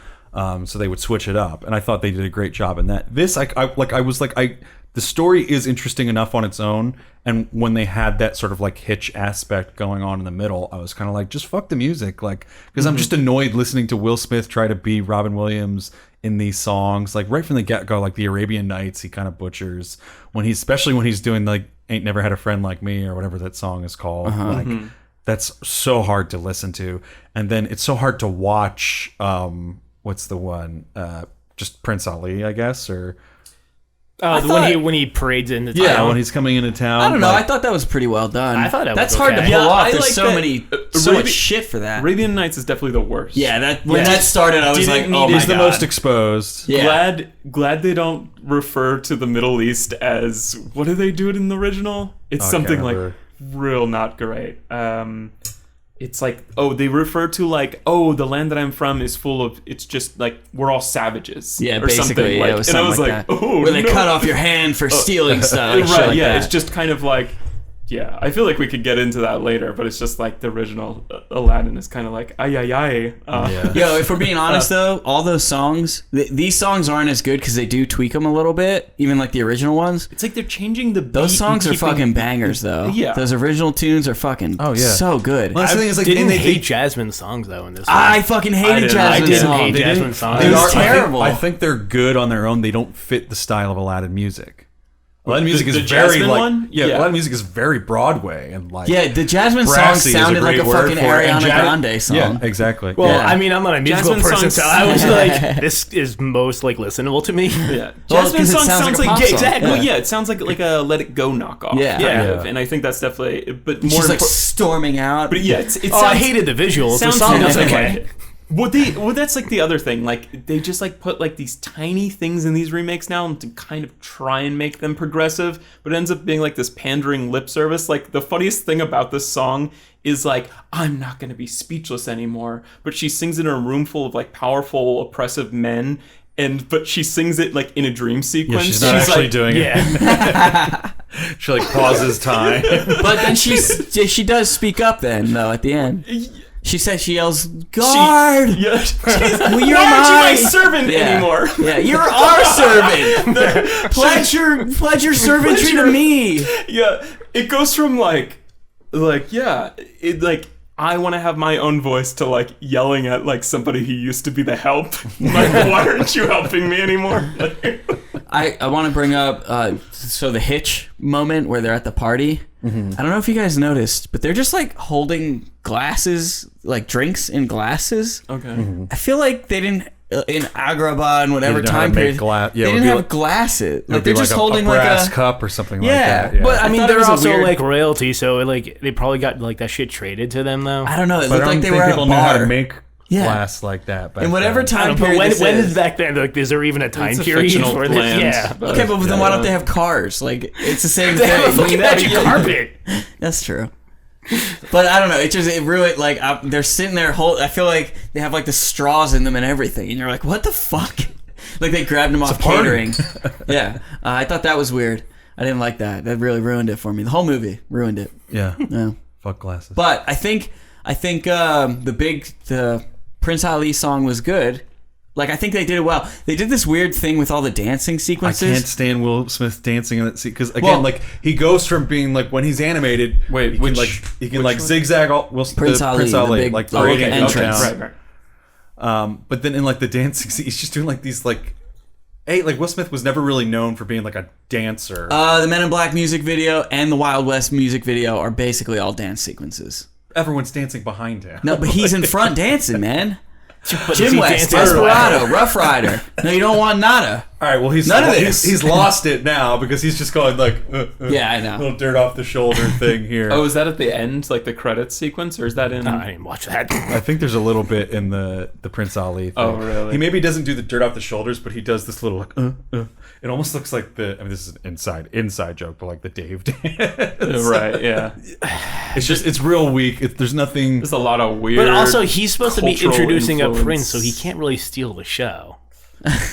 So they would switch it up, and I thought they did a great job in that. This, the story is interesting enough on its own, and when they had that sort of like hitch aspect going on in the middle, I was kind of like, just fuck the music, like, because I'm just annoyed listening to Will Smith try to be Robin Williams in these songs, like right from the get-go, like the Arabian Nights, he kind of butchers especially when he's doing like "Ain't Never Had a Friend Like Me" or whatever that song is called. Like that's so hard to listen to, and then it's so hard to watch. What's the one? Just Prince Ali, I guess, or when he parades into town. yeah, when he's coming into town. I don't know. I thought that was pretty well done. I thought that's was hard to okay. pull off. I There's like so that. many, so much shit for that. Arabian Nights is definitely the worst. Yeah, when that started, I was like, oh my god. He's the most exposed. Yeah. Glad they don't refer to the Middle East as, what do they do it in the original? It's something like real not great. It's like, they refer to like, the land that I'm from is full of, it's just like, we're all savages. Yeah, or basically, something. yeah, Like, it was and I something was like like, that. Where they cut off your hand for stealing stuff. Right, shit like yeah, that. it's just kind of like, yeah, I feel like we could get into that later, but it's just like the original Aladdin is kind of like, ay, ay, ay. Yo, if we're being honest though, all those songs, these songs aren't as good because they do tweak them a little bit, even like the original ones. It's like they're changing the beat. Those songs are and keeping- fucking bangers though. Yeah. Those original tunes are fucking so good. Well, that's the thing is like, Didn't and they hate Jasmine's songs though in this one. I fucking hated Jasmine's song. hate Jasmine's songs. It was terrible. I think they're good on their own. They don't fit the style of Aladdin music. Aladdin music The is very Jasmine like one? yeah, Yeah. Aladdin music is very Broadway and like Yeah, the Jasmine song brassy is a sounded like great a word fucking for it. And Ariana Grande song. Yeah, exactly. Well, Yeah. I mean, I'm not a musical Jasmine person, songs- so I was like, this is most like listenable to me. Yeah, Well, Jasmine 'cause it song sounds like a pop yeah, song. exactly. Yeah. Well, yeah, it sounds like a Let It Go knockoff. Yeah. kind Yeah. of, and I think that's definitely. But more, She's like storming out. but yeah, it sounds. I hated the visuals. The sounds song was nothing okay. like it. Well, that's like the other thing. Like they just like put like these tiny things in these remakes now to kind of try and make them progressive, but it ends up being like this pandering lip service. Like the funniest thing about this song is like, I'm not going to be speechless anymore, but she sings it in a room full of like powerful, oppressive men. But she sings it like in a dream sequence. she's not actually like, doing it. Yeah. She like pauses time. But then she does speak up then though at the end. She says she yells, "Guard! Yeah, Well, you're why aren't you my my servant anymore? Yeah, you're our servant. Pledge your servantry to me." Yeah, it goes from like yeah, it like I want to have my own voice to like yelling at like somebody who used to be the help. Like, why aren't you helping me anymore? I want to bring up so the hitch moment where they're at the party. Mm-hmm. I don't know if you guys noticed, but they're just like holding glasses, like drinks in glasses. Okay. Mm-hmm. I feel like they didn't in Agrabah and whatever They didn't know how time to make period. glass. Yeah, they it would didn't be have like- glasses. It Like would be they're just holding a like brass a cup or something Yeah, like that. Yeah. But I mean, thought it they're was a also weird- like royalty, so like they probably got like that shit traded to them though. I don't know. It But I looked don't like they think were at a people knew how to bar. make Yeah. glass like that. Back In whatever then. I time don't know, but period when this is back then? Like, is there even a time It's a period fictional for this? land. Yeah. Okay, but then why don't they have cars? Like it's the same They have a thing. fucking magic carpet. That's true. But I don't know. It ruined. Like they're sitting there. I feel like they have like the straws in them and everything, and you're like, what the fuck? Like they grabbed them off party. catering. Yeah, I thought that was weird. I didn't like that. That really ruined it for me. The whole movie ruined it. Yeah. Yeah. Fuck glasses. But I think the Prince Ali song was good. Like I think they did it well. They did this weird thing with all the dancing I sequences. can't stand Will Smith dancing in that scene because again, Well- like he goes from being like when he's animated, Wait, he can which one? zigzag all Prince Ali, the big like parading parading up entrance. down. right. But then in like the dancing scene, he's just doing like these like Will Smith was never really known for being like a dancer. The Men in Black music video and the Wild West music video are basically all dance sequences. Everyone's dancing behind him. No, but he's in front dancing, man. But Jim is he West, dancing or what? Desperado, Rough Rider. No, you don't want nada. All right, well None of this. He's lost it now because he's just going like Yeah, I know. little dirt off the shoulder thing here. Oh, is that at the end, like the credits sequence, or is that in? I didn't watch that. I think there's a little bit in the Prince Ali thing. Oh, really? He maybe doesn't do the dirt off the shoulders, but he does this little like It almost looks like this is an inside joke, but like the Dave dance. Right. Yeah. It's real weak. There's nothing. There's a lot of weird. But also, he's supposed to be cultural introducing a influence. prince, so he can't really steal the show.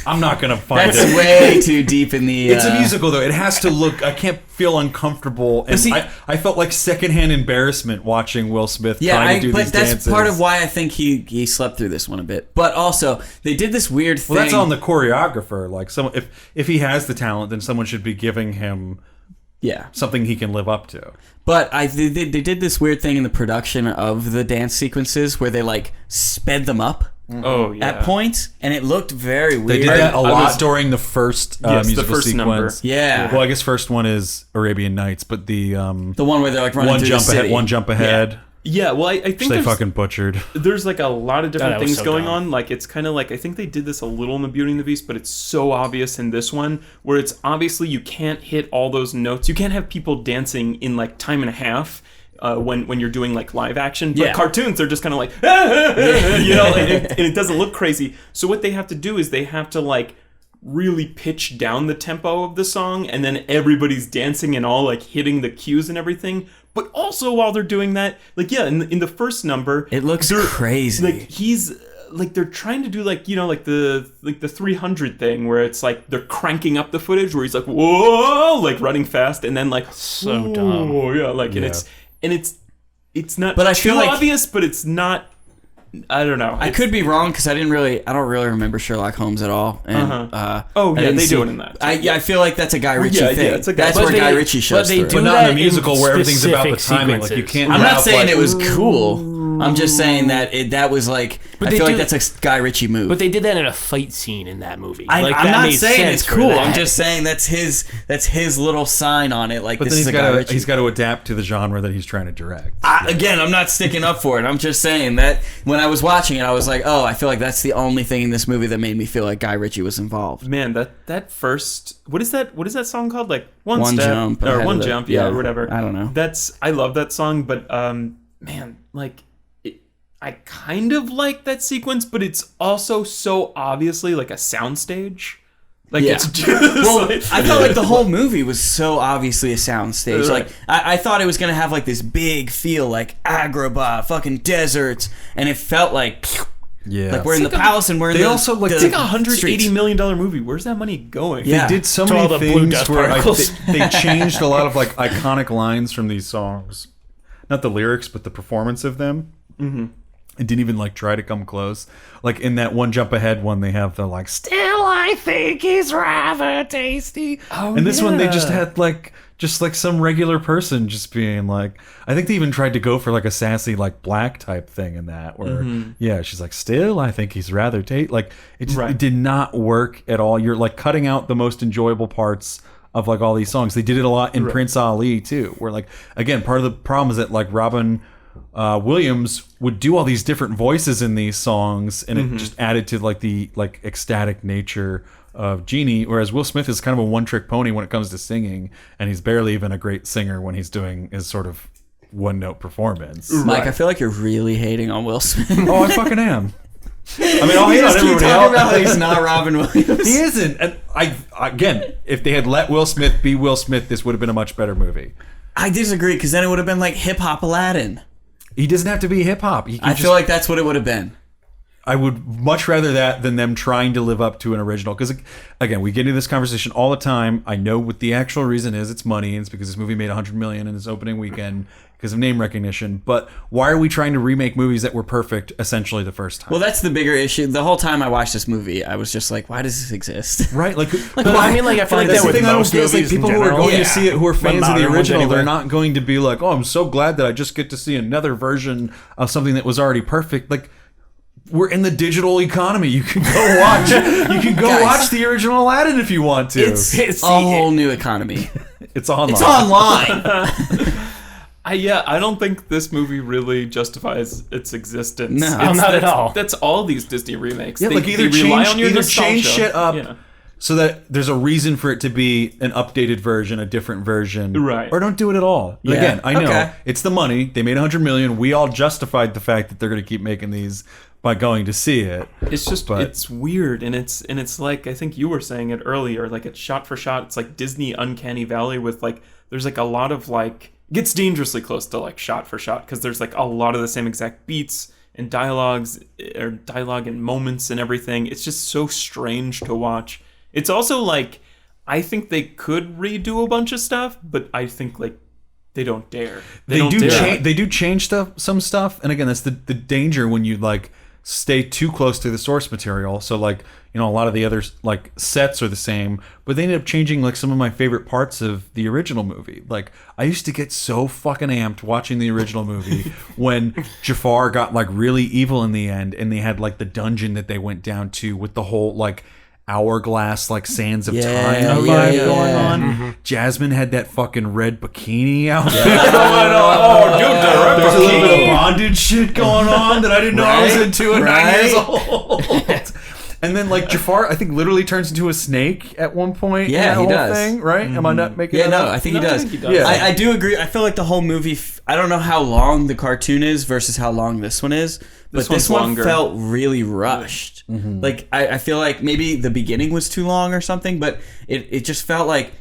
I'm not gonna find That's it. way too deep in the. It's a musical though. It has to look. I can't feel uncomfortable, and see- I felt like secondhand embarrassment watching Will Smith Yeah, trying to do but these that's dances. part of why I think he slept through this one a bit. But also, they did this weird thing. Well, that's on the choreographer. Like, someone if he has the talent, then someone should be giving him Yeah. something he can live up to. But they did this weird thing in the production of the dance sequences where they like sped them up Oh yeah. at points, and it looked very weird. They did that a I lot was- during the first Yes, the musical first sequence. number. Yeah. Well, I guess first one is Arabian Nights, but the The one where they're like running one through jump the city. ahead, one jump ahead, Yeah, well, I think which they there's, fucking butchered. there's like a lot of different that was things so going dumb. on. Like it's kind of like I think they did this a little in the Beauty and the Beast, but it's so obvious in this one where it's obviously you can't hit all those notes. You can't have people dancing in like time and a half. When you're doing like live action, but Yeah. cartoons they're just kind of like you know, and it doesn't look crazy. So what they have to do is they have to like really pitch down the tempo of the song, and then everybody's dancing and all like hitting the cues and everything. But also while they're doing that, like in the first number, It looks they're- crazy. Like he's like they're trying to do like like the 300 thing where it's like they're cranking up the footage where he's like whoa like running fast and then like So dumb. oh yeah like Yeah. and it's not But I too feel like- obvious, but it's not. I don't know. I could be wrong because I don't really remember Sherlock Holmes at all. And, Oh, I yeah, didn't they do see- it in that. I feel like that's a Guy Ritchie yeah, thing. it's a Guy- That's but where they- Guy Ritchie shows but they through. do But not in a that musical where everything's about the specific timing. Like you sequences. can't. I'm not have, saying like, it was cool. I'm just saying that that was like. But I they feel like do- that's a Guy Ritchie move. But they did that in a fight scene in that movie. I'm that not made saying sense it's for cool. that. I'm just saying that's his little sign on it. Like But this then is he's a Guy got Ritchie. he's got to adapt to the genre that he's trying to direct. Again, I'm not sticking up for it. I'm just saying that when I was watching it, I was like, oh, I feel like that's the only thing in this movie that made me feel like Guy Ritchie was involved. Man, that first what is that song called? Like one One step Jump or Ahead one of the- jump, yeah, yeah, or whatever. I don't know. I love that song, but man, like I kind of like that sequence, but it's also so obviously like a soundstage. Like Yeah. it's just Well, like, I felt like the whole movie was so obviously a soundstage. Right. Like I thought it was gonna have like this big feel, like Agrabah, fucking deserts, and it felt like Yeah, like we're in the palace and we're in They the. also, like, the it's like $180 streets. million movie. Where's that money going? Yeah. They did so To all many the blue things dust where particles. they changed a lot of like iconic lines from these songs, not the lyrics but the performance of them. Mm-hmm. It didn't even like try to come close. Like in that One Jump Ahead one, they have the like "Still I think he's rather tasty," and this one they just had like some regular person just being like. I think they even tried to go for like a sassy like black type thing in that where yeah she's like "Still I think he's rather tasty." Like it did not work at all. You're like cutting out the most enjoyable parts of like all these songs. They did it a lot in Prince Ali too, where like again part of the problem is that like Robin Williams would do all these different voices in these songs, and it just added to like the like ecstatic nature of Genie. Whereas Will Smith is kind of a one-trick pony when it comes to singing, and he's barely even a great singer when he's doing his sort of one-note performance. Mike, I feel like you're really hating on Will Smith. Oh, I fucking am. I mean, I'll hate on Just keep everybody talking about how else. he's not Robin Williams. He isn't. And again, if they had let Will Smith be Will Smith, this would have been a much better movie. I disagree, because then it would have been like hip hop Aladdin. He doesn't have to be hip hop. I feel like that's what it would have been. I would much rather that than them trying to live up to an original. Because, again, we get into this conversation all the time. I know what the actual reason is. It's money. It's because this movie made $100 million in its opening weekend because of name recognition. But why are we trying to remake movies that were perfect essentially the first time? Well, that's the bigger issue. The whole time I watched this movie, I was just like, why does this exist? Right? Like Well, I mean, like, I feel like that's that the with thing I don't most get is like movies in people who are general. going Yeah. to see it who are fans of the modern ones original, anyway. they're not going to be like, oh, I'm so glad that I just get to see another version of something that was already perfect. Like, we're in the digital economy. You can go watch. You can go Guys, watch the original Aladdin if you want to. It's a whole new economy. It's online. It's online. I don't think this movie really justifies its existence. No. It's- Not at that's- all. That's all these Disney remakes. Yeah, They- like either they rely change, on your either change nostalgia. shit up Yeah. so that there's a reason for it to be an updated version, a different version, Right. Or don't do it at all. Yeah. Again, I know Okay. it's the money. They made $100 million. We all justified the fact that they're going to keep making these by going to see it. It's just But- it's weird, and it's like I think you were saying it earlier. Like it's shot for shot. It's like Disney Uncanny Valley with like there's like a lot of like gets dangerously close to like shot for shot because there's like a lot of the same exact beats and dialogue and moments and everything. It's just so strange to watch. It's also like I think they could redo a bunch of stuff, but I think like they don't dare. They don't do dare. they do change some stuff, and again, that's the danger when you like stay too close to the source material. So like, you know, a lot of the other like sets are the same, but they ended up changing like some of my favorite parts of the original movie. Like I used to get so fucking amped watching the original movie when Jafar got like really evil in the end, and they had like the dungeon that they went down to with the whole like hourglass like sands of time vibe going on. Jasmine had that fucking red bikini outfit going on. Oh, dude, there's a little bit of bondage shit going on that I didn't know I was into at 9 years old. And then like Jafar, I think literally turns into a snake at one point. Yeah, in that he whole does. Thing, right? Am I not making Yeah, that no, up? I think he No, I does. think he does. Yeah. I do agree. I feel like the whole movie, I don't know how long the cartoon is versus how long this one is, but This this one's one longer. felt really rushed. Like, I feel like maybe the beginning was too long or something, but it just felt like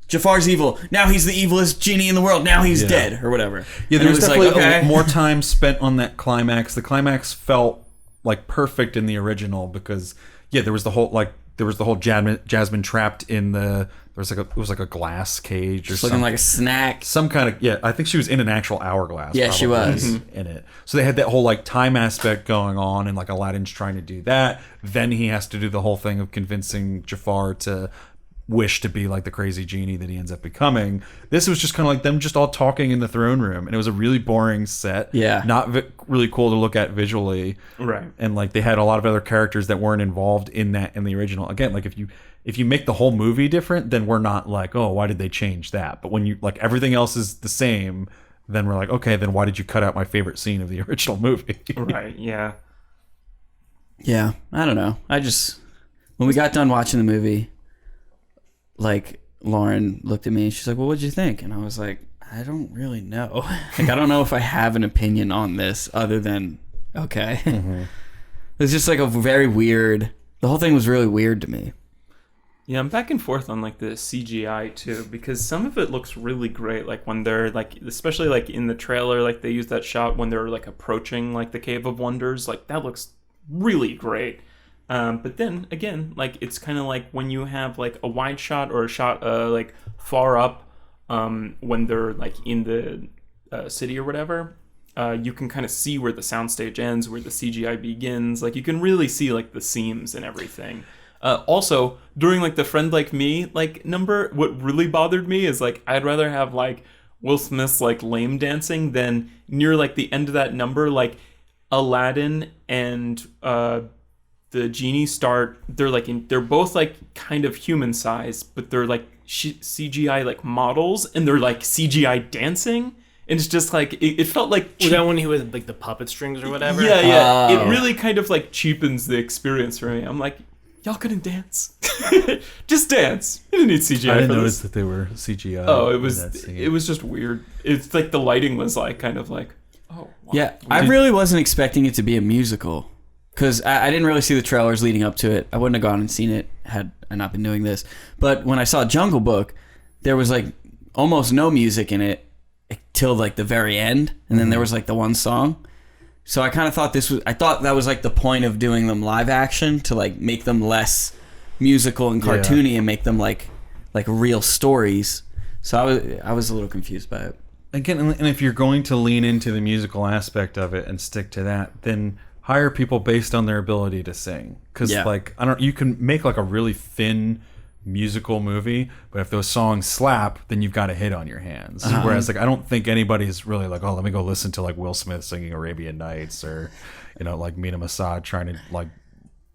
Jafar's evil. Now he's the evilest genie in the world. Now he's dead or whatever. Yeah, And there it was definitely okay. more time spent on that climax. The climax felt like perfect in the original because there was the whole Jasmine trapped in it was like a glass cage or Just something. looking like a snack. Some kind of I think she was in an actual hourglass. Yeah, she probably, was. in it. So they had that whole like time aspect going on, and like Aladdin's trying to do that. Then he has to do the whole thing of convincing Jafar to wish to be like the crazy genie that he ends up becoming. This was just kind of like them just all talking in the throne room, and it was a really boring set. Yeah. Not really cool to look at visually. Right. And like they had a lot of other characters that weren't involved in the original. Again, like if you make the whole movie different, then we're not like, oh, why did they change that? But when you like everything else is the same, then we're like, okay, then why did you cut out my favorite scene of the original movie? Right. Yeah. Yeah, I don't know. When we got done watching the movie, like Lauren looked at me and she's like, well, what'd you think? And I was like, I don't really know. Like, I don't know if I have an opinion on this other than, okay. It's just like a very weird, the whole thing was really weird to me. Yeah, I'm back and forth on like the CGI too, because some of it looks really great. Like when they're like, especially like in the trailer, like they use that shot when they're like approaching like the Cave of Wonders. Like that looks really great. But then again, like it's kind of like when you have like a wide shot or a shot like far up when they're like in the city or whatever. You can kind of see where the soundstage ends, where the CGI begins. Like you can really see like the seams and everything. Also, during like the Friend Like Me like number, what really bothered me is like I'd rather have like Will Smith's like lame dancing than near like the end of that number, like Aladdin and the genie they're both like kind of human size, but they're like CGI like models, and they're like CGI dancing. And it's just like it felt like Was that when he was like the puppet strings or whatever? Yeah. It really kind of like cheapens the experience for me. I'm like, y'all couldn't dance. Just dance. You didn't need CGI. I didn't for notice this. that they were CGI. Oh, in that scene. it was just weird. It's like the lighting was like kind of like, oh wow. Yeah, I really wasn't expecting it to be a musical because I didn't really see the trailers leading up to it. I wouldn't have gone and seen it had I not been doing this. But when I saw Jungle Book, there was like almost no music in it till like the very end, and then there was like the one song. So I kind of thought that was like the point of doing them live action, to like make them less musical and cartoony and make them like real stories. So I was a little confused by it. Again, and if you're going to lean into the musical aspect of it and stick to that, then hire people based on their ability to sing. Because like you can make like a really thin musical movie, but if those songs slap, then you've got a hit on your hands. Whereas like I don't think anybody's really like, oh, let me go listen to like Will Smith singing Arabian Nights, or like Mina Masad trying to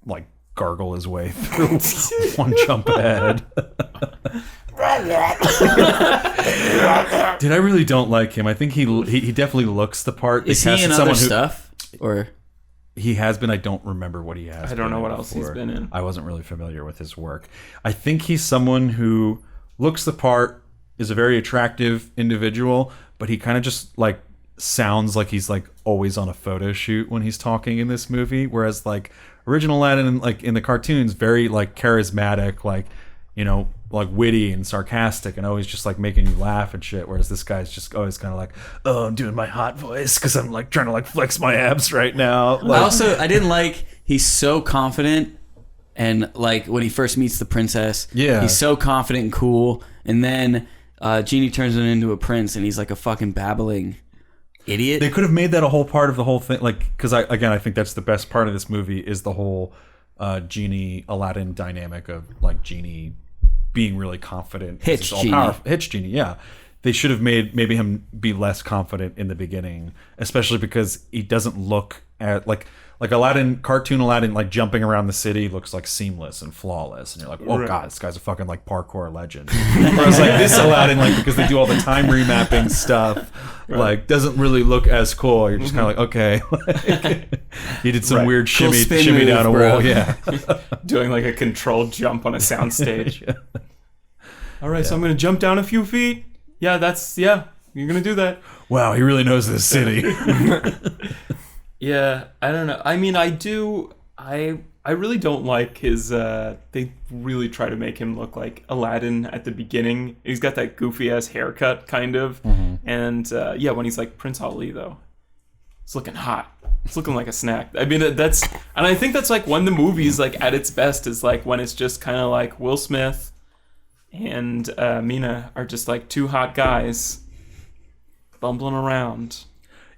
like gargle his way through One Jump Ahead. Dude, I really don't like him. I think he definitely looks the part. Is he in other stuff or? He has been. I don't remember what he has. I don't know what before. else he's been in. I wasn't really familiar with his work. I think he's someone who looks the part, is a very attractive individual, but he kind of just like sounds like he's like always on a photo shoot when he's talking in this movie. Whereas like original Aladdin, like in the cartoons, very like charismatic, like like witty and sarcastic and always just like making you laugh and shit, whereas this guy's just always kind of like, oh, I'm doing my hot voice because I'm like trying to like flex my abs right now. Like, I didn't like, he's so confident, and like when he first meets the princess, he's so confident and cool, and then Genie turns him into a prince and he's like a fucking babbling idiot. They could have made that a whole part of the whole thing, like, because I think that's the best part of this movie is the whole Genie Aladdin dynamic of like Genie being really confident. Hitch Genie, yeah. They should have made maybe him be less confident in the beginning, especially because he doesn't look at like Aladdin, cartoon Aladdin, like jumping around the city looks like seamless and flawless, and you're like, oh god, this guy's a fucking like parkour legend. Whereas like this Aladdin, like because they do all the time remapping stuff, like doesn't really look as cool. You're just kind of like, okay, like, he did some weird shimmy move, down a wall, yeah, doing like a controlled jump on a soundstage. All right, so I'm gonna jump down a few feet. Yeah, you're gonna do that. Wow, he really knows this city. Yeah, I don't know. I mean, I really don't like his, they really try to make him look like Aladdin at the beginning. He's got that goofy-ass haircut, kind of. And, when he's like Prince Ali, though, it's looking hot. It's looking like a snack. I mean, and I think that's like when the movie's like at its best is like when it's just kind of like Will Smith and Mina are just like two hot guys bumbling around.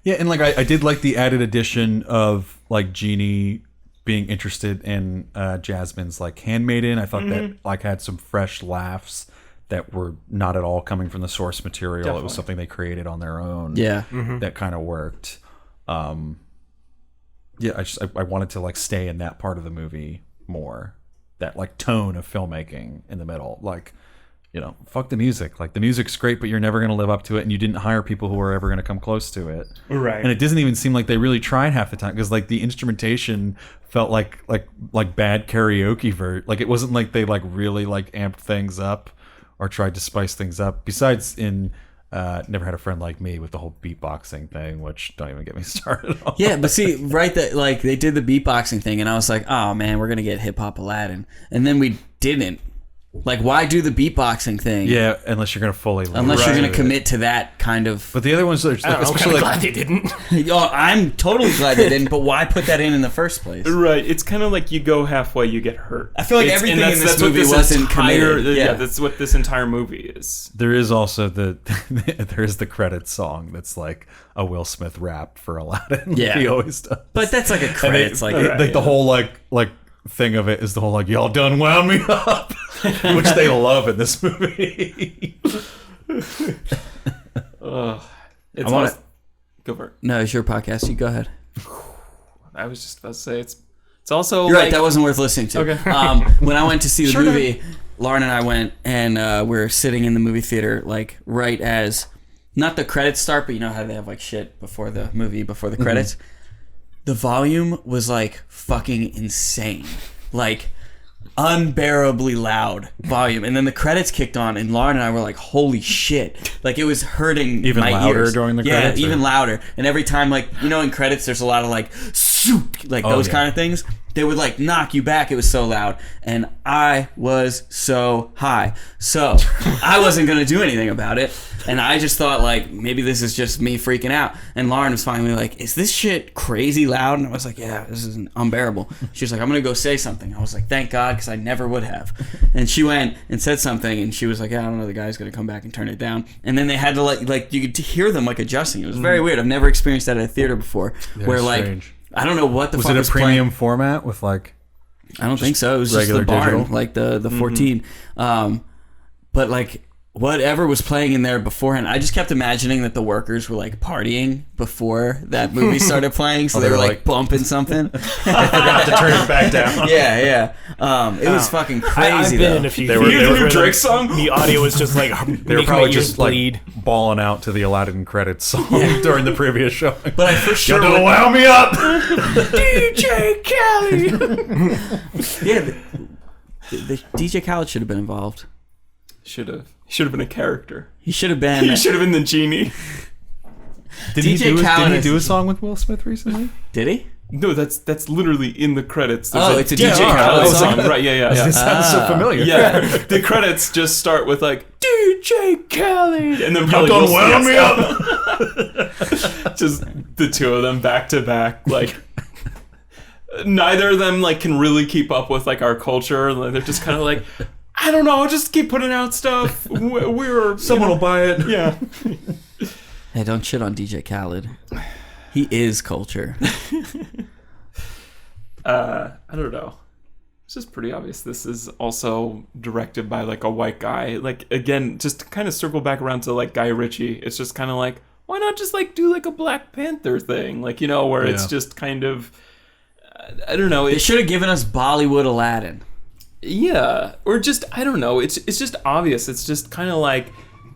Yeah, and like I did like the added addition of like Genie being interested in Jasmine's like handmaiden. I thought that like had some fresh laughs that were not at all coming from the source material. Definitely. It was something they created on their own. Yeah, that kind of worked. I wanted to like stay in that part of the movie more. That like tone of filmmaking in the middle, like. Fuck the music. Like the music's great, but you're never going to live up to it, and you didn't hire people who are ever going to come close to it. Right. And it doesn't even seem like they really tried half the time because like the instrumentation felt like bad karaoke like it wasn't like they like really like amped things up or tried to spice things up. Besides in Never Had a Friend Like Me with the whole beatboxing thing, which don't even get me started on. Yeah, but see, right, that like they did the beatboxing thing, and I was like, oh man, we're gonna get hip hop Aladdin, and then we didn't. Like, why do the beatboxing thing? Yeah, unless you're going to fully... Unless you're going to commit to that kind of... But the other ones... I'm glad they didn't. I'm totally glad they didn't, but why put that in the first place? Right. It's kind of like you go halfway, you get hurt. I feel like everything in this movie wasn't committed. Yeah, that's what this entire movie is. There is also there is the credits song that's like a Will Smith rap for Aladdin. Yeah. He always does. But that's like a credits. The whole like thing of it is the whole like, y'all done wound me up, which they love in this movie. Go for it. No, it's your podcast. You go ahead. I was just about to say it's also you're right, that wasn't worth listening to. Okay. When I went to see the movie, Lauren and I went, and we're sitting in the movie theater like right as not the credits start, but you know how they have like shit before the movie, before the credits. The volume was like fucking insane, like unbearably loud volume. And then the credits kicked on, and Lauren and I were like, "Holy shit!" Like it was hurting Even my louder ears. during the credits, Yeah, even or? louder. And every time, like in credits, there's a lot of like, like those kind of things. They would like knock you back. It was so loud, and I was so high, so I wasn't gonna do anything about it. And I just thought like maybe this is just me freaking out. And Lauren was finally like, "Is this shit crazy loud?" And I was like, "Yeah, this is unbearable." She was like, "I'm gonna go say something." I was like, "Thank God," because I never would have. And she went and said something, and she was like, "Yeah, I don't know, the guy's gonna come back and turn it down." And then they had to like you could hear them like adjusting. It was very weird. I've never experienced that at a theater before, where like. Strange. I don't know what the Was fuck it a was premium playing. format with like? I don't think so. It was just the regular barn, digital? like the 14. But like whatever was playing in there beforehand, I just kept imagining that the workers were like partying before that movie started playing, so they were like bumping something. Forgot to turn it back down. Yeah. It was fucking crazy. I've been though. in a few They were- theaters they were where Drake song? The audio was just like They were probably just bleed. like bawling out to the Aladdin credits song during the previous show. But I for sure. Don't wow me up. DJ Kelly. Yeah, the DJ Khaled should have been involved. Should have been a character. He should have been. He should have been the genie. Did DJ Khaled he do a is- song with Will Smith recently? Did he? No, that's literally in the credits. Oh, it's a DJ DJ Khaled Khaled song. song? Right, yeah. It sounds so familiar. Yeah, the credits just start with like DJ Khaled, and then probably Don't Will wow Smith. me up. Just the two of them back to back, like neither of them like can really keep up with like our culture. Like, they're just kind of like, I don't know, just keep putting out stuff. We're Someone will buy it. yeah. Hey, don't shit on DJ Khaled. He is culture. I don't know. It's just pretty obvious. This is also directed by like a white guy. Like again, just to kind of circle back around to like Guy Ritchie. It's just kind of like, why not just like do like a Black Panther thing? Like, you know, where it's just kind of, I don't know. They should have given us Bollywood Aladdin. Yeah, or just I don't know. It's just obvious. It's just kind of like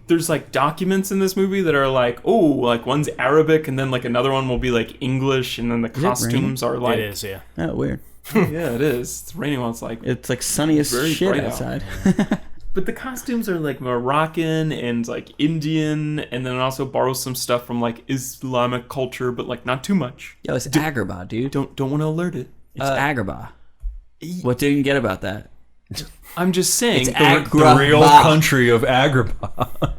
there's like documents in this movie that are like, oh, like one's Arabic and then like another one will be like English, and then the costumes are like It is, yeah. Oh, weird. yeah, it is. It's raining while it's like, It's like sunny as Very shit bright out. outside. but the costumes are like Moroccan and like Indian, and then it also borrows some stuff from like Islamic culture, but like not too much. Yo, it's Agrabah, dude. Don't want to alert it. It's Agrabah. What didn't you get about that? I'm just saying. It's The real Agrabah. country of Agrabah.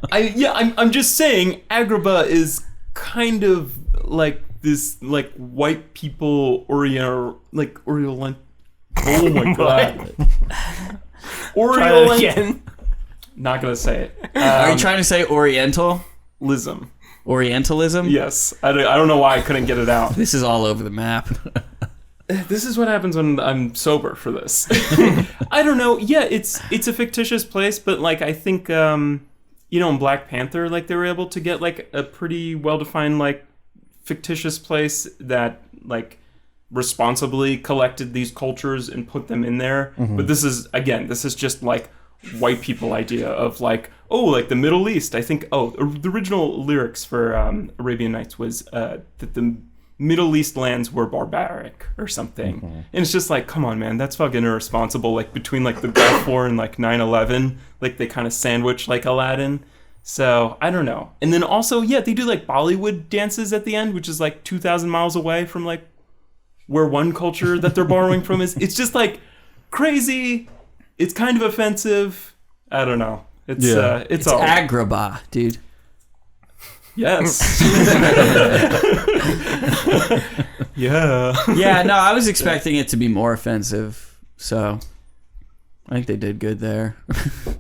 I'm just saying Agrabah is kind of like this like white people Orient. Oh my god. Try that Orient. again. Not gonna say it. Are you trying to say Orientalism? Orientalism? Yes. I don't know why I couldn't get it out. This is all over the map. This is what happens when I'm sober for this. I don't know. Yeah, it's a fictitious place, but like I think in Black Panther, like they were able to get like a pretty well-defined like fictitious place that like responsibly collected these cultures and put them in there. But this is just like white people idea of like, oh, like the Middle East. I think the original lyrics for Arabian Nights was that the Middle East lands were barbaric or something. And it's just like, come on, man, that's fucking irresponsible. Like between like the Gulf War and like 9/11, like they kind of sandwich like Aladdin. So I don't know. And then also, yeah, they do like Bollywood dances at the end, which is like 2,000 miles away from like where one culture that they're borrowing from is. It's just like crazy. It's kind of offensive. I don't know. It's It's all Agrabah, dude. yes. Yeah. Yeah, no, I was expecting it to be more offensive, so I think they did good there.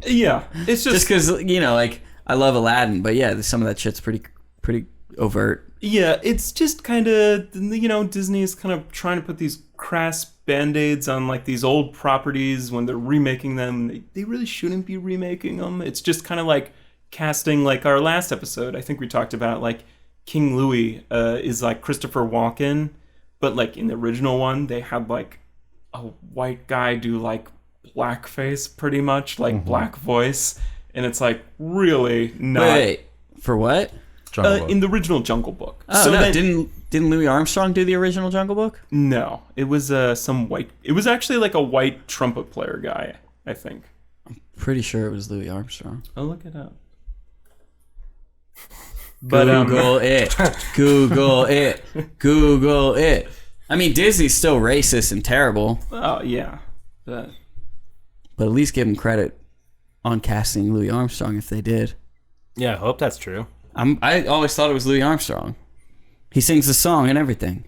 Yeah. It's Just because, like, I love Aladdin, but yeah, some of that shit's pretty overt. Yeah, it's just kind of, Disney is kind of trying to put these crass band-aids on like these old properties when they're remaking them. They really shouldn't be remaking them. It's just kind of like casting, like our last episode, I think we talked about like King Louis is like Christopher Walken, but like in the original one, they had like a white guy do like blackface pretty much, like black voice. And it's like really not... Wait, for what? Jungle Book. In the original Jungle Book. Oh, no, didn't Louis Armstrong do the original Jungle Book? No, it was some white. It was actually like a white trumpet player guy, I think. Pretty sure it was Louis Armstrong. I'll look it up. But Google it. Google it. Google it. I mean, Disney's still racist and terrible, oh yeah, but but at least give them credit on casting Louis Armstrong if they did. Yeah, I hope that's true. I always thought it was Louis Armstrong. He sings the song and everything.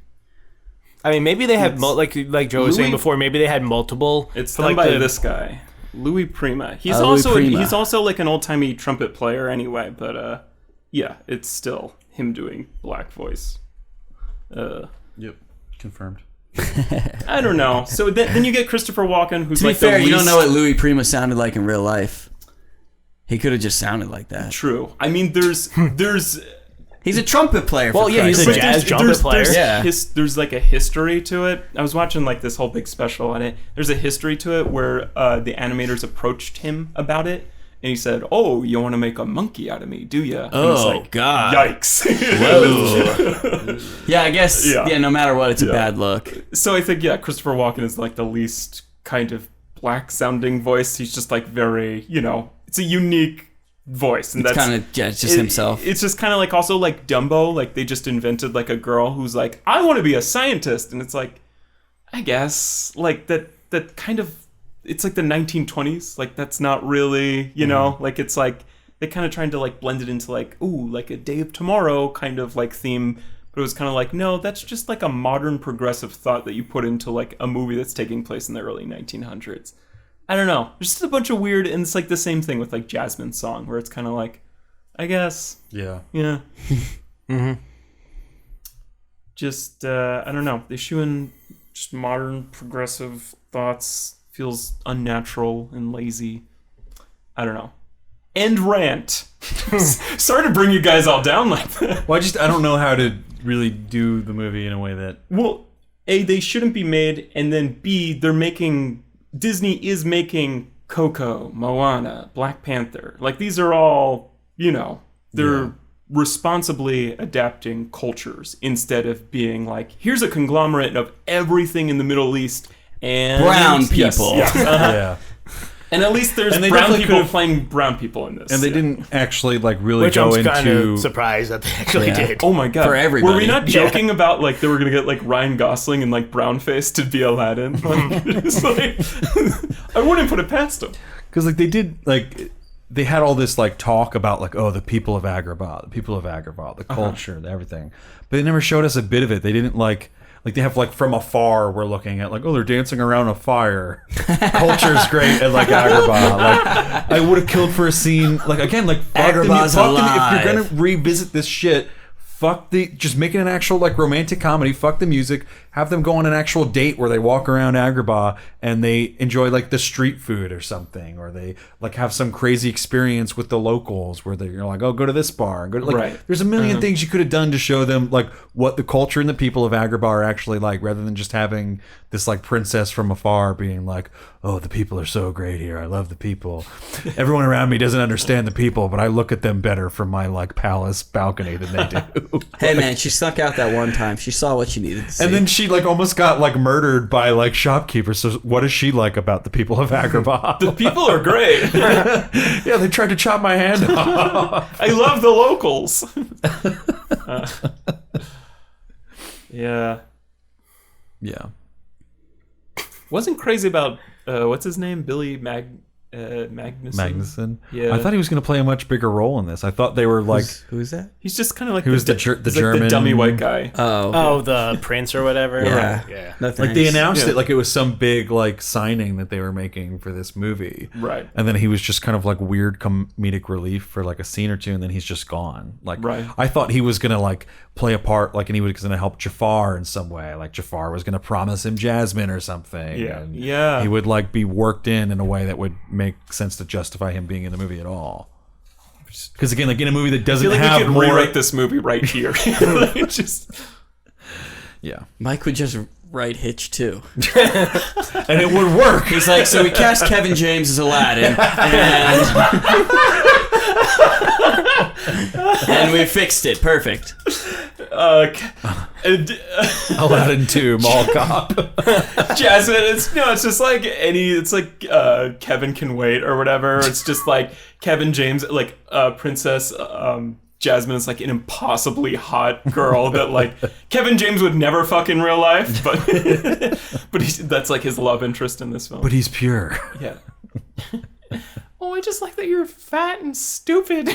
I mean, maybe they had like Joe was saying Louis- before. Maybe they had multiple. it's for, done like by this guy, Louis Prima. He's Louis also Prima. he's also like an old timey trumpet player anyway. But yeah, it's still him doing black voice. Yep, confirmed. I don't know. So then you get Christopher Walken, who's To be like fair, the you don't least know what Louis Prima sounded like in real life. He could have just sounded like that. true. I mean, there's He's a trumpet player. Well, for yeah, he's Christ's a sake. jazz trumpet player. Yeah. There's like a history to it. I was watching like this whole big special on it. There's a history to it where the animators approached him about it, and he said, "Oh, you want to make a monkey out of me, do you?" Oh, God. Yikes! Whoa. Yeah, I guess. Yeah. Yeah. No matter what, it's a bad look. So I think Christopher Walken is like the least kind of black sounding voice. He's just like very, it's a unique voice, and It's that's kind of just himself. It's just kind of like also like Dumbo, like they just invented like a girl who's like, I want to be a scientist, and it's like, I guess like that kind of, it's like the 1920s, like that's not really, like it's like they kind of trying to like blend it into like, ooh, like a Day of Tomorrow kind of like theme, but it was kind of like, no, that's just like a modern progressive thought that you put into like a movie that's taking place in the early 1900s. I don't know. There's just a bunch of weird, and it's like the same thing with like Jasmine's song, where it's kind of like, I guess, Yeah. yeah. Just, I don't know. The issue in just modern progressive thoughts feels unnatural and lazy. I don't know. End rant. Sorry to bring you guys all down like that. Well, I don't know how to really do the movie in a way that. Well, A, they shouldn't be made, and then B, Disney is making Coco, Moana, Black Panther. Like, these are all, they're responsibly adapting cultures instead of being like, here's a conglomerate of everything in the Middle East and Brown Yes, people. yes, Yeah. And at least there's And they brown definitely people could've- playing brown people in this. And they didn't actually like really Which go I'm kind into. of surprised that they actually Yeah. did. Oh my god! For everybody. Were we not joking about like they were gonna get like Ryan Gosling and like brownface to be Aladdin? Like, it's like, I wouldn't put it past them. Because like they did like they had all this like talk about like, oh, the people of Agrabah, the culture, the everything, but they never showed us a bit of it. They didn't like they have like from afar we're looking at like, oh, they're dancing around a fire. Culture's great at like Agrabah. Like I would have killed for a scene like again like Agrabah's if alive. you're gonna revisit this shit. Just make it an actual like romantic comedy. Fuck the music. Have them go on an actual date where they walk around Agrabah and they enjoy like the street food or something, or they like have some crazy experience with the locals where you're like, oh, go to this bar. Go to, like, Right. There's a million things you could have done to show them like what the culture and the people of Agrabah are actually like, rather than just having this like princess from afar being like, oh, the people are so great here. I love the people. Everyone around me doesn't understand the people, but I look at them better from my like palace balcony than they do. Hey man, she snuck out that one time. She saw what she needed to see. And then she like almost got like murdered by like shopkeepers. So what is she like about the people of Agrabah? The people are great. Yeah, they tried to chop my hand off. I love the locals. Yeah, Yeah. wasn't crazy about what's his name, Billy Magnuson. Magnuson. Yeah. I thought he was going to play a much bigger role in this. I thought they were like, who's that? He's just kind of like Who's the he's like German- dummy white guy. Oh, Oh, the prince or whatever. Yeah. Right, yeah. no like they thanks. announced Yeah. it like it was some big like signing that they were making for this movie. Right. And then he was just kind of like weird comedic relief for like a scene or two, and then he's just gone. Like, Right. I thought he was gonna like play a part, like, and he was gonna help Jafar in some way. Like Jafar was gonna promise him Jasmine or something. Yeah. and Yeah. He would like be worked in a way that would make sense to justify him being in the movie at all. Because again, like in a movie that I doesn't feel like have we could more, rewrite this movie right here. Like, just Yeah. Mike would just write Hitch too. And it would work. He's like, so we cast Kevin James as Aladdin, and we fixed it. Perfect. Aladdin 2, Mall Cop. Jasmine, it's just like it's like Kevin Can Wait or whatever. It's just like Kevin James, like Princess Jasmine is like an impossibly hot girl that like Kevin James would never fuck in real life, but that's like his love interest in this film. But he's pure. Yeah. Oh, I just like that you're fat and stupid.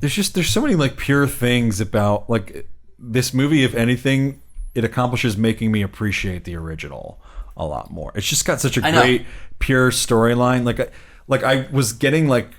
There's so many like pure things about like this movie. If anything, it accomplishes making me appreciate the original a lot more. It's just got such a great pure storyline. Like I was getting like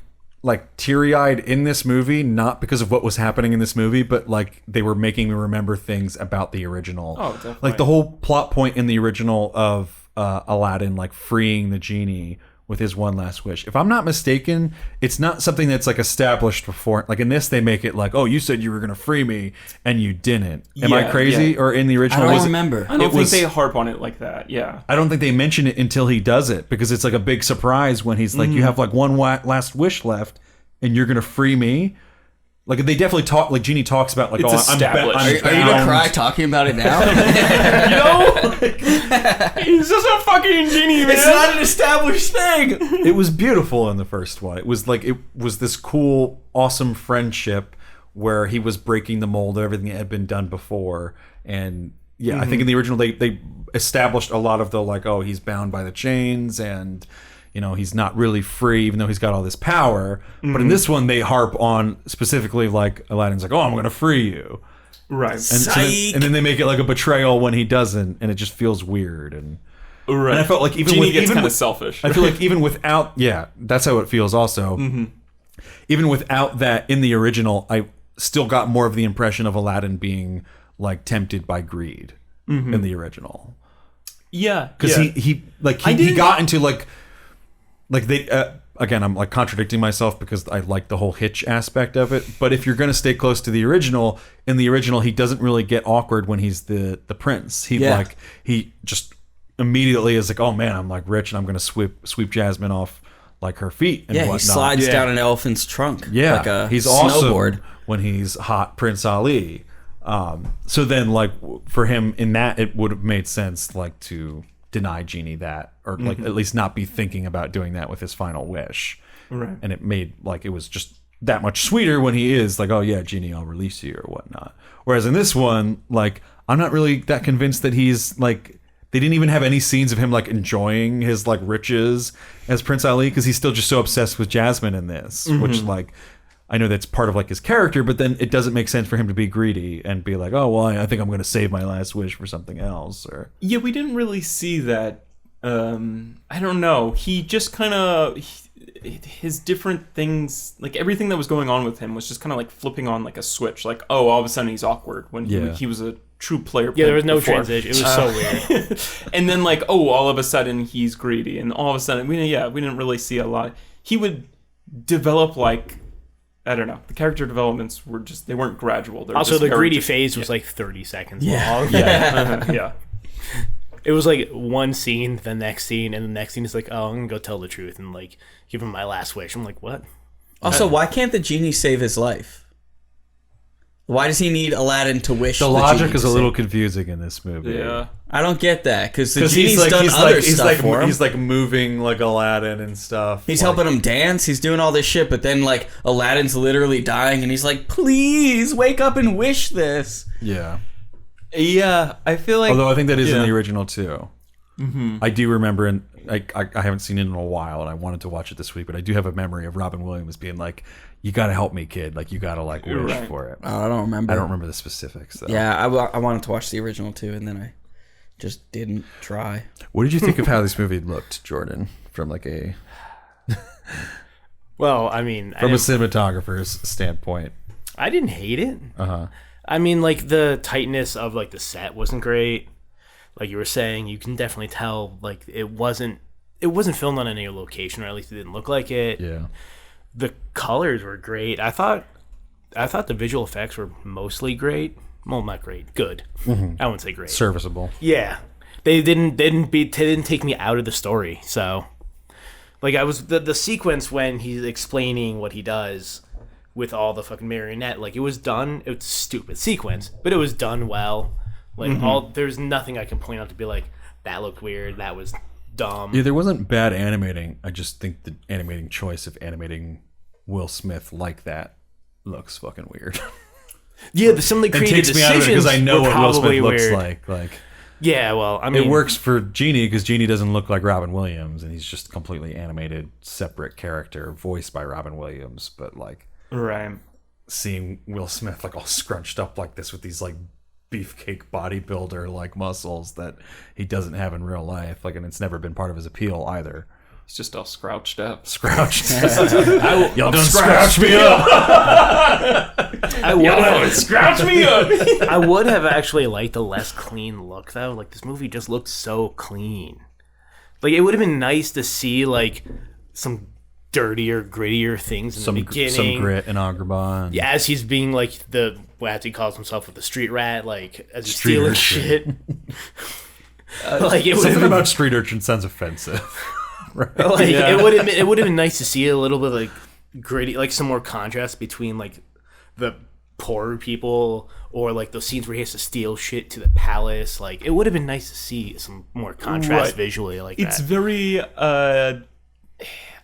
teary-eyed in this movie, not because of what was happening in this movie, but like they were making me remember things about the original. Oh, definitely. Like the whole plot point in the original of Aladdin like freeing the genie with his one last wish. If I'm not mistaken, it's not something that's like established before. Like in this, they make it like, oh, you said you were going to free me and you didn't. Am I crazy? Yeah. Or in the original? I don't remember. I don't think they harp on it like that. Yeah. I don't think they mention it until he does it, because it's like a big surprise when he's like, you have like one last wish left and you're going to free me. Like they definitely talk, like Genie talks about like, It's established. Are you gonna cry talking about it now? He's just a fucking genie, man. It's not an established thing. It was beautiful in the first one. It was like, it was this cool, awesome friendship where he was breaking the mold of everything that had been done before. And yeah, I think in the original, they established a lot of the like, oh, he's bound by the chains and, you know, he's not really free, even though he's got all this power. But in this one, they harp on specifically like Aladdin's like, oh, I'm going to free you. Right. And then they make it like a betrayal when he doesn't, and it just feels weird. And Right. And I felt like Genie gets kind of selfish. I feel like even without, yeah, that's how it feels also. Even without that in the original, I still got more of the impression of Aladdin being like tempted by greed in the original. Yeah. Because he got into like they, again, I'm like contradicting myself because I like the whole Hitch aspect of it. But if you're going to stay close to the original, in the original, he doesn't really get awkward when he's the prince. He just immediately is like, oh man, I'm like rich and I'm going to sweep Jasmine off like her feet and whatnot. He slides down an elephant's trunk. Yeah, like a he's snowboard. awesome when he's hot Prince Ali. So then, like for him in that, it would have made sense like to deny Genie that, or like at least not be thinking about doing that with his final wish. Right. And it made like it was just that much sweeter when he is like, oh yeah, Genie, I'll release you or whatnot. Whereas in this one, like I'm not really that convinced that he's like. They didn't even have any scenes of him like enjoying his like riches as Prince Ali, because he's still just so obsessed with Jasmine in this, which like I know that's part of like his character, but then it doesn't make sense for him to be greedy and be like, oh well, I think I'm going to save my last wish for something else. Or yeah, we didn't really see that. I don't know. He just kind of his different things, like everything that was going on with him was just kind of like flipping on like a switch. Like, oh, all of a sudden he's awkward when he was a true player. Yeah, there was no before. transition. It was so weird. And then like, oh, all of a sudden he's greedy, and all of a sudden we didn't really see a lot. He would develop like, I don't know. The character developments were they weren't gradual. They were Also, just the very greedy phase was like 30 seconds long. yeah. It was like one scene, the next scene, and the next scene is like, oh, I'm gonna go tell the truth and like give him my last wish. I'm like, what? Also, why can't the genie save his life? Why does he need Aladdin to wish? the logic is a little confusing in this movie. Yeah. I don't get that, because the genie's he's like, done other stuff for him. He's like moving like Aladdin and stuff. He's like, helping him dance. He's doing all this shit, but then like Aladdin's literally dying, and he's like, "Please wake up and wish this." Yeah. Yeah, I feel like. Although I think that is in the original too. I do remember, and I haven't seen it in a while, and I wanted to watch it this week, but I do have a memory of Robin Williams being like, "You got to help me, kid. Like you got to like wish for it." Oh, I don't remember. I don't remember the specifics though. Yeah, I wanted to watch the original too, and then I just didn't try. What did you think of how this movie looked, Jordan? From like a Well, I mean, from a cinematographer's standpoint. I didn't hate it. I mean, like the tightness of like the set wasn't great. Like you were saying, you can definitely tell like it wasn't filmed on any location, or at least it didn't look like it. Yeah. The colors were great. I thought the visual effects were mostly great Well, not great. Good. I wouldn't say great. Serviceable. Yeah, they didn't take me out of the story. So, like, I was the sequence when he's explaining what he does with all the fucking marionette. Like, it was done. It was a stupid sequence, but it was done well. Like, there's nothing I can point out to be like that looked weird. That was dumb. Yeah, there wasn't bad animating. I just think the animating choice of animating Will Smith like that looks fucking weird. Yeah, some of the creative takes me out of it decisions because I know were what Will Smith probably looks weird. like. Yeah, well, I mean, It works for Genie because Genie doesn't look like Robin Williams, and he's just a completely animated, separate character voiced by Robin Williams. But like, Right. seeing Will Smith like all scrunched up like this with these like beefcake bodybuilder like muscles that he doesn't have in real life, like, and it's never been part of his appeal either. He's just all scrouched up. Scrouched. Y'all don't scrouch me up. Scrouch me up. I would have actually liked a less clean look though. Like, this movie just looked so clean. Like, it would have been nice to see like some dirtier, grittier things in the beginning. Some grit and Agrabah. Yeah, as he's being like as he calls himself with the street rat, like as he's Street stealing urchin. shit. Like, it would Something have about street urchin sounds offensive. Right? like it would have been nice to see a little bit like gritty, like some more contrast between like the poorer people or like those scenes where he has to steal shit to the palace. Like, it would have been nice to see some more contrast Right. visually like It's that. very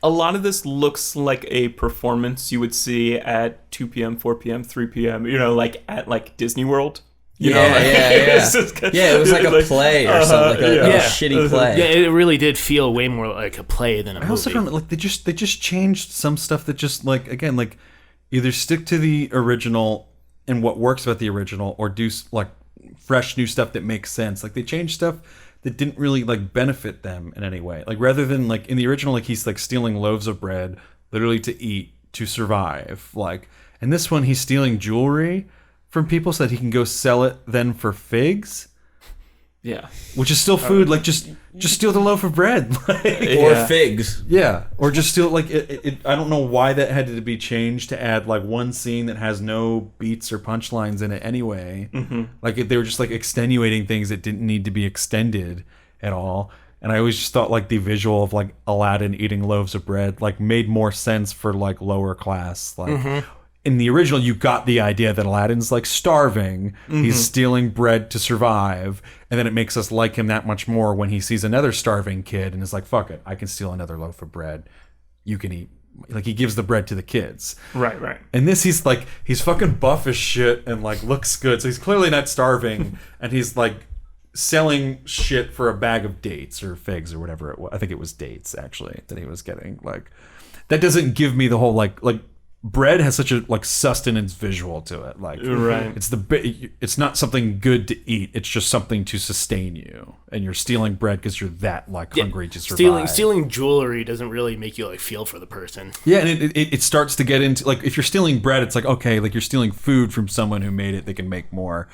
a lot of this looks like a performance you would see at 2 p.m., 4 p.m., 3 p.m., like at like Disney World. You know, like, it's just kinda- Yeah, it was like a play or something, like a shitty play. Yeah, it really did feel way more like a play than a movie. I also don't like they just changed some stuff that just like again like either stick to the original and what works about the original or do like fresh new stuff that makes sense. Like they changed stuff that didn't really like benefit them in any way. Like rather than like in the original, like he's like stealing loaves of bread literally to eat to survive. Like in this one, he's stealing jewelry from people so that he can go sell it then for figs. Yeah. Which is still food. Like just steal the loaf of bread. Like, Or figs. yeah, or just steal like it. I don't know why that had to be changed to add like one scene that has no beats or punchlines in it anyway. Like they were just like extenuating things that didn't need to be extended at all. And I always just thought like the visual of like Aladdin eating loaves of bread like made more sense for like lower class. Like in the original, you got the idea that Aladdin's like starving. He's stealing bread to survive. And then it makes us like him that much more when he sees another starving kid and is like, fuck it, I can steal another loaf of bread. You can eat. Like he gives the bread to the kids. Right. And this, he's fucking buff as shit and like looks good. So he's clearly not starving. And he's like selling shit for a bag of dates or figs or whatever it was. I think it was dates actually that he was getting. Like that doesn't give me the whole like bread has such a like sustenance visual to it. Like Right. it's not something good to eat. It's just something to sustain you. And you're stealing bread because you're that like hungry to survive. Stealing jewelry doesn't really make you like feel for the person. Yeah, and it starts to get into like if you're stealing bread, it's like okay, like you're stealing food from someone who made it. They can make more.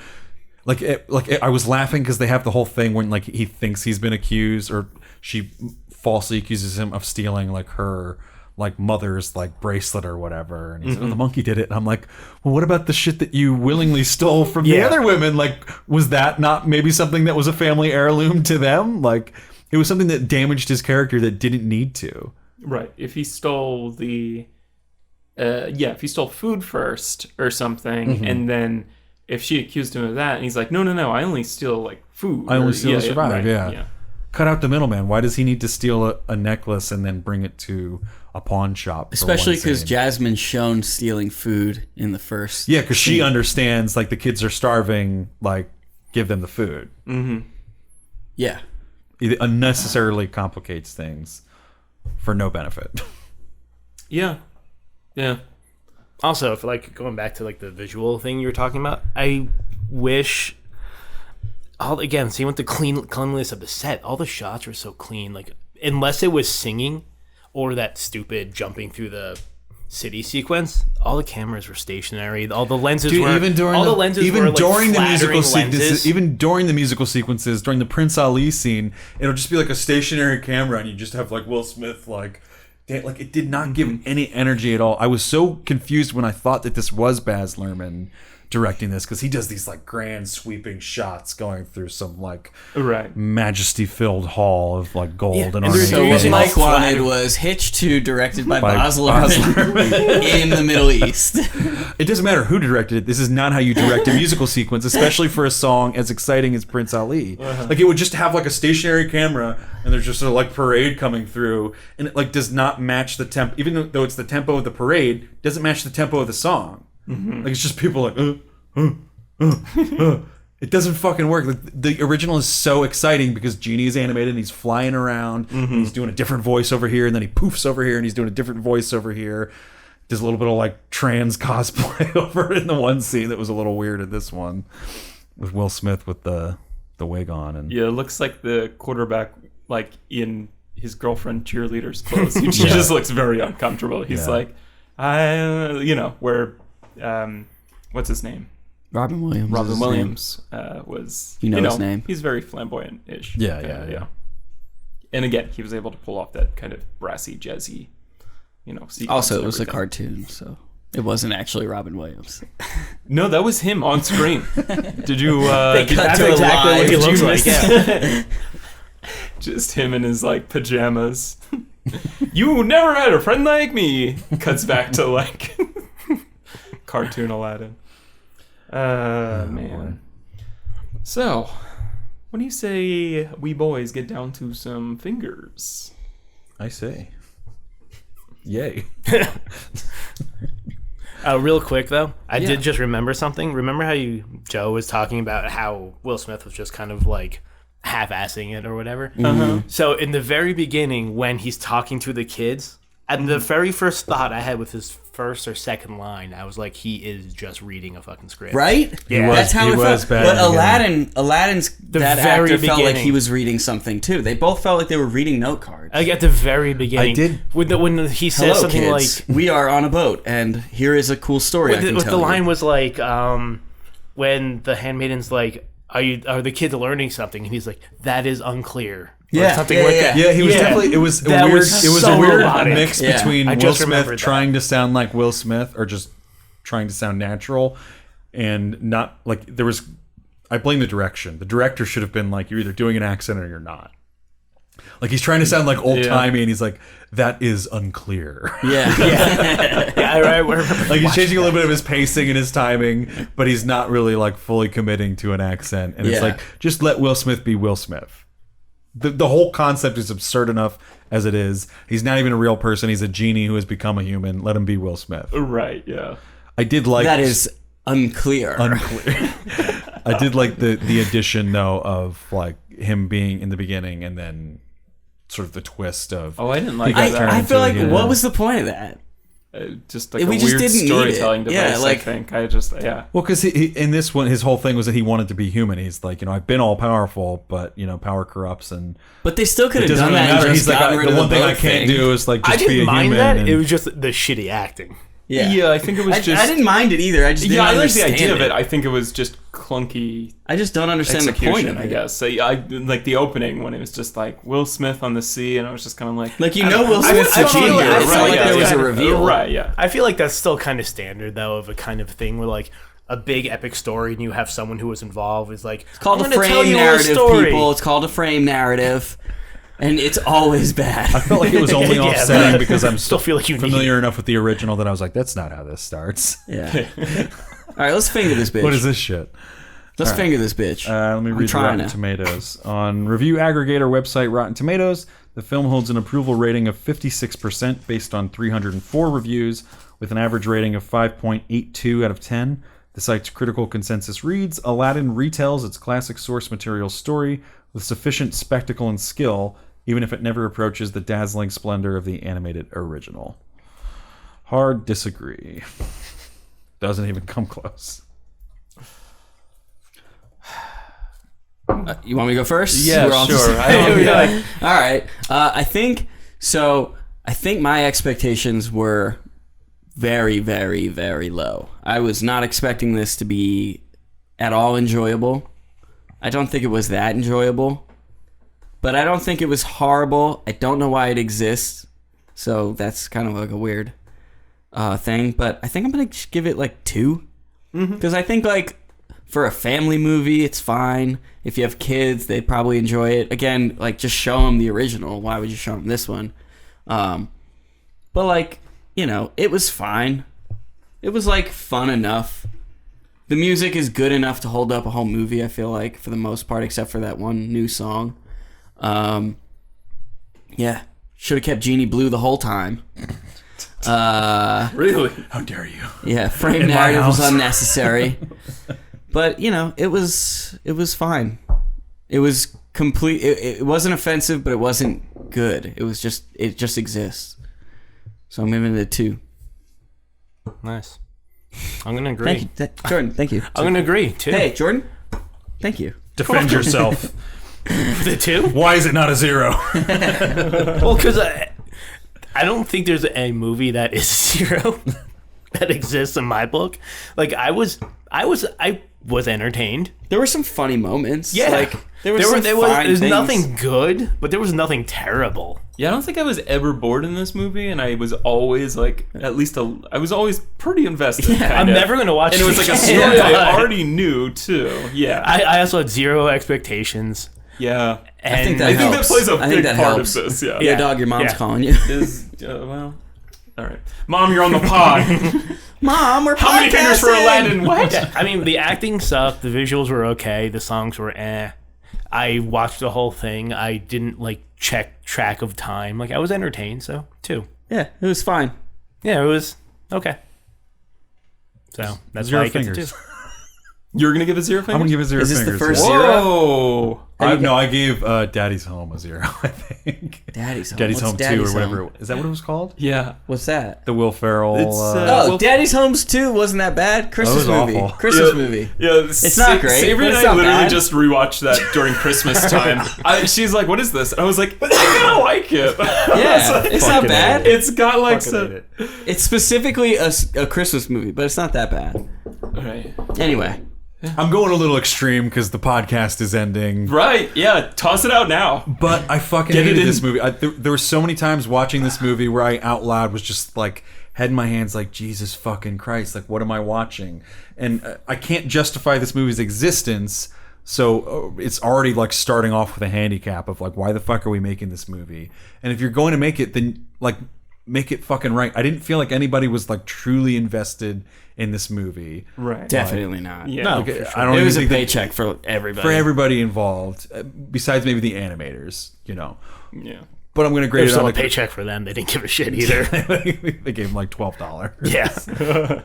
I was laughing because they have the whole thing when like he thinks he's been accused or she falsely accuses him of stealing like her like mother's like bracelet or whatever, and he's like, oh, the monkey did it. And I'm like, well, what about the shit that you willingly stole from the other women? Like, was that not maybe something that was a family heirloom to them? Like, it was something that damaged his character that didn't need to. Right. If he stole if he stole food first or something, and then if she accused him of that, and he's like, no, I only steal like food. I only steal to survive. right, Yeah. Cut out the middleman. Why does he need to steal a necklace and then bring it to a pawn shop? Especially because Jasmine's shown stealing food in the first. Yeah, because she understands like the kids are starving. Like, give them the food. Yeah. It unnecessarily complicates things for no benefit. Yeah. Also, if like going back to like the visual thing you were talking about, I wish seeing with the cleanliness of the set, all the shots were so clean. Like unless it was singing or that stupid jumping through the city sequence, all the cameras were stationary. All the lenses were even during the musical sequences, during the Prince Ali scene, it'll just be like a stationary camera, and you just have like Will Smith like it did not give any energy at all. I was so confused when I thought that this was Baz Luhrmann directing this because he does these like grand sweeping shots going through some like Right. majesty-filled hall of like gold and and there's ornaments. So what using Mike all wanted was Hitch 2 directed by By Baz Baz Luhrmann in the Middle East. It doesn't matter who directed it. This is not how you direct a musical sequence, especially for a song as exciting as Prince Ali. Like it would just have like a stationary camera and there's just a like parade coming through, and it like does not match the tempo. Even though it's the tempo of the parade, it doesn't match the tempo of the song. Like it's just people like. It doesn't fucking work. The original is so exciting because Genie is animated and he's flying around. And he's doing a different voice over here, and then he poofs over here and he's doing a different voice over here. Does a little bit of like trans cosplay over in the one scene that was a little weird in this one with Will Smith with the wig on. And Yeah, it looks like the quarterback, like in his girlfriend cheerleader's clothes. He just looks very uncomfortable. He's like, where, what's his name? Robin Williams. Robin Williams was, You know his name. He's very flamboyant-ish. Yeah. And again, he was able to pull off that kind of brassy, jazzy, sequence Also, and it was a everything. cartoon, so it wasn't actually Robin Williams. No, that was him on screen. Did you? cut That's to a exactly what he live. looks like. Yeah. Just him in his like pajamas. You never had a friend like me. Cuts back to like cartoon Aladdin. Man. So, what do you say we boys get down to some fingers? I say, yay. Real quick though, I did just remember something. Remember how Joe was talking about how Will Smith was just kind of like half-assing it or whatever? So in the very beginning, when he's talking to the kids, and the very first thought I had with his first or second line, I was like, he is just reading a fucking script. Right? Yeah. That's how he it was felt. bad But in the beginning. Aladdin's that very actor felt like beginning. he was reading something too. They both felt like they were reading note cards. Like at the very beginning, I did- when he says Hello, something kids. like, We are on a boat, and here is a cool story I can with tell the you. line was like, when the handmaiden's like, are the kids learning something? And he's like, that is unclear. Or Yeah, something yeah, like yeah. that. Yeah, he was Yeah. definitely. It was a That weird. was It was so a weird robotic. mix Yeah. between I Will just Smith remembered that. trying to sound like Will Smith or just trying to sound natural, and not like there was. I blame the direction. The director should have been like, you're either doing an accent or you're not. Like he's trying to sound like old timey, and he's like, that is unclear. Yeah. Yeah, I remember. Like he's changing a little bit of his pacing and his timing, but he's not really like fully committing to an accent. And it's Yeah. like, just let Will Smith be Will Smith. The whole concept is absurd enough as it is. He's not even a real person. He's a genie who has become a human. Let him be Will Smith. Right. Yeah. I did like That is unclear. unclear. I did like the addition though of like him being in the beginning and then sort of the twist of Oh, I didn't like I- that. I feel like, Yeah. what was the point of that? Just like We a just weird didn't need it. storytelling Yeah, device. like- I think I just well, because he in this one, his whole thing was that he wanted to be human. He's like, I've been all powerful, but power corrupts, and But they still could it have doesn't done really that and matter. just He's like, gotten rid the of one thing I boat can't thing. do is like I just be didn't a mind human. that. and- It was just the shitty acting. Yeah. I think it was I just. didn't mind it either. I just didn't Yeah, I like the understand idea of it. it. I think it was just clunky I just don't understand the point execution, of I it. guess. So yeah, I like the opening when it was just like Will Smith on the sea, and I was just kind of like, Like, I don't Will know. Smith's I a don't genie know. here. It's not Right, like yeah, there was yeah. a reveal. Right, yeah. I feel like that's still kind of standard though, of a kind of thing where like a big epic story and you have someone who was involved is like, It's called I'm a gonna tell frame you a narrative, story. people. It's called a frame narrative. And it's always bad. I felt like it was only Yeah, offsetting but because I'm still feel like you need familiar enough with the original that I was like, that's not how this starts. Yeah. All right, let's finger this bitch. What is this shit? Let's finger this bitch. Let me read the trying Rotten to. Tomatoes. On review aggregator website Rotten Tomatoes, the film holds an approval rating of 56% based on 304 reviews, with an average rating of 5.82 out of 10. The site's critical consensus reads, Aladdin retells its classic source material story with sufficient spectacle and skill, even if it never approaches the dazzling splendor of the animated original. Hard disagree. Doesn't even come close. You want me to go first? Yeah, We're all sure. just- I don't know. All right. I think my expectations were very, very, very low. I was not expecting this to be at all enjoyable. I don't think it was that enjoyable. But I don't think it was horrible. I don't know why it exists. So that's kind of like a weird thing. But I think I'm going to give it like 2. Because I think, like, for a family movie, it's fine. If you have kids, they'd probably enjoy it. Again, like, just show them the original. Why would you show them this one? But, like, you know, it was fine. It was, like, fun enough. The music is good enough to hold up a whole movie, I feel like, for the most part, except for that one new song. Yeah. Should have kept Genie Blue the whole time. Really? How dare you? Yeah, frame narrative was unnecessary. But, you know, it was fine. It was complete. It wasn't offensive, but it wasn't good. It just exists. So I'm giving it a 2. Nice. I'm gonna agree. Thank you. Jordan, thank you. I'm gonna agree too. Hey, Jordan. Thank you. Defend yourself. The 2? Why is it not a 0? Well, because I don't think there's a movie that is 0 that exists in my book. Like I was entertained. There were some funny moments. Yeah, like there's there's nothing good, but there was nothing terrible. Yeah, I don't think I was ever bored in this movie, and I was always like, I was always pretty invested. Yeah, I'm never gonna watch it. And it was like a story I already knew too. Yeah, I also had 0 expectations. yeah. And I think I think that helps. plays a I think big that part helps. of this. Yeah. Yeah, dog, your mom's Yeah. calling you. Well, all right, Mom, you're on the pod. Mom, we're How many fingers for podcasting! Aladdin? What? Yeah, I mean, the acting sucked. The visuals were okay. The songs were eh. I watched the whole thing. I didn't like check track of time. Like I was entertained. So 2. Yeah, it was fine. Yeah, it was okay. So that's 0 why I get the fingers. 2. You're gonna give it 0 fingers? I'm gonna give it 0 Is this the fingers. first yeah. 0? Whoa. I gave Daddy's Home a 0. I think Daddy's Home. Daddy's What's Home 2 Daddy's or whatever. Home? Is that what it was called? Yeah. What's that? The Will Ferrell. It's, Oh, well, Daddy's Home's 2 wasn't that bad. Christmas was movie. awful. Christmas Yeah. movie. Yeah, It's not great, Savory but and it's I not literally bad. just rewatched that during Christmas time. She's like, "What is this?" And I was like, "I'm gonna like it." Yeah, it's not fucking bad. It's got like Fucking some. hate it. It's specifically a Christmas movie, but it's not that bad. Right. Anyway, I'm going a little extreme because the podcast is ending. Right. Yeah. Toss it out now. But I fucking Get it hated in. this movie. There were so many times watching this movie where I out loud was just like, head in my hands like, Jesus fucking Christ, like what am I watching? And I can't justify this movie's existence, so it's already like starting off with a handicap of like, why the fuck are we making this movie? And if you're going to make it, then like make it fucking right. I didn't feel like anybody was like truly invested in this movie. Right. definitely not. Yeah. No, Like, for sure. I don't It even was a think that- paycheck for everybody. for everybody involved, besides maybe the animators, you know. Yeah. But I'm going to grade There's it on still a the paycheck for them. They didn't give a shit either. they gave him like $12. Yeah.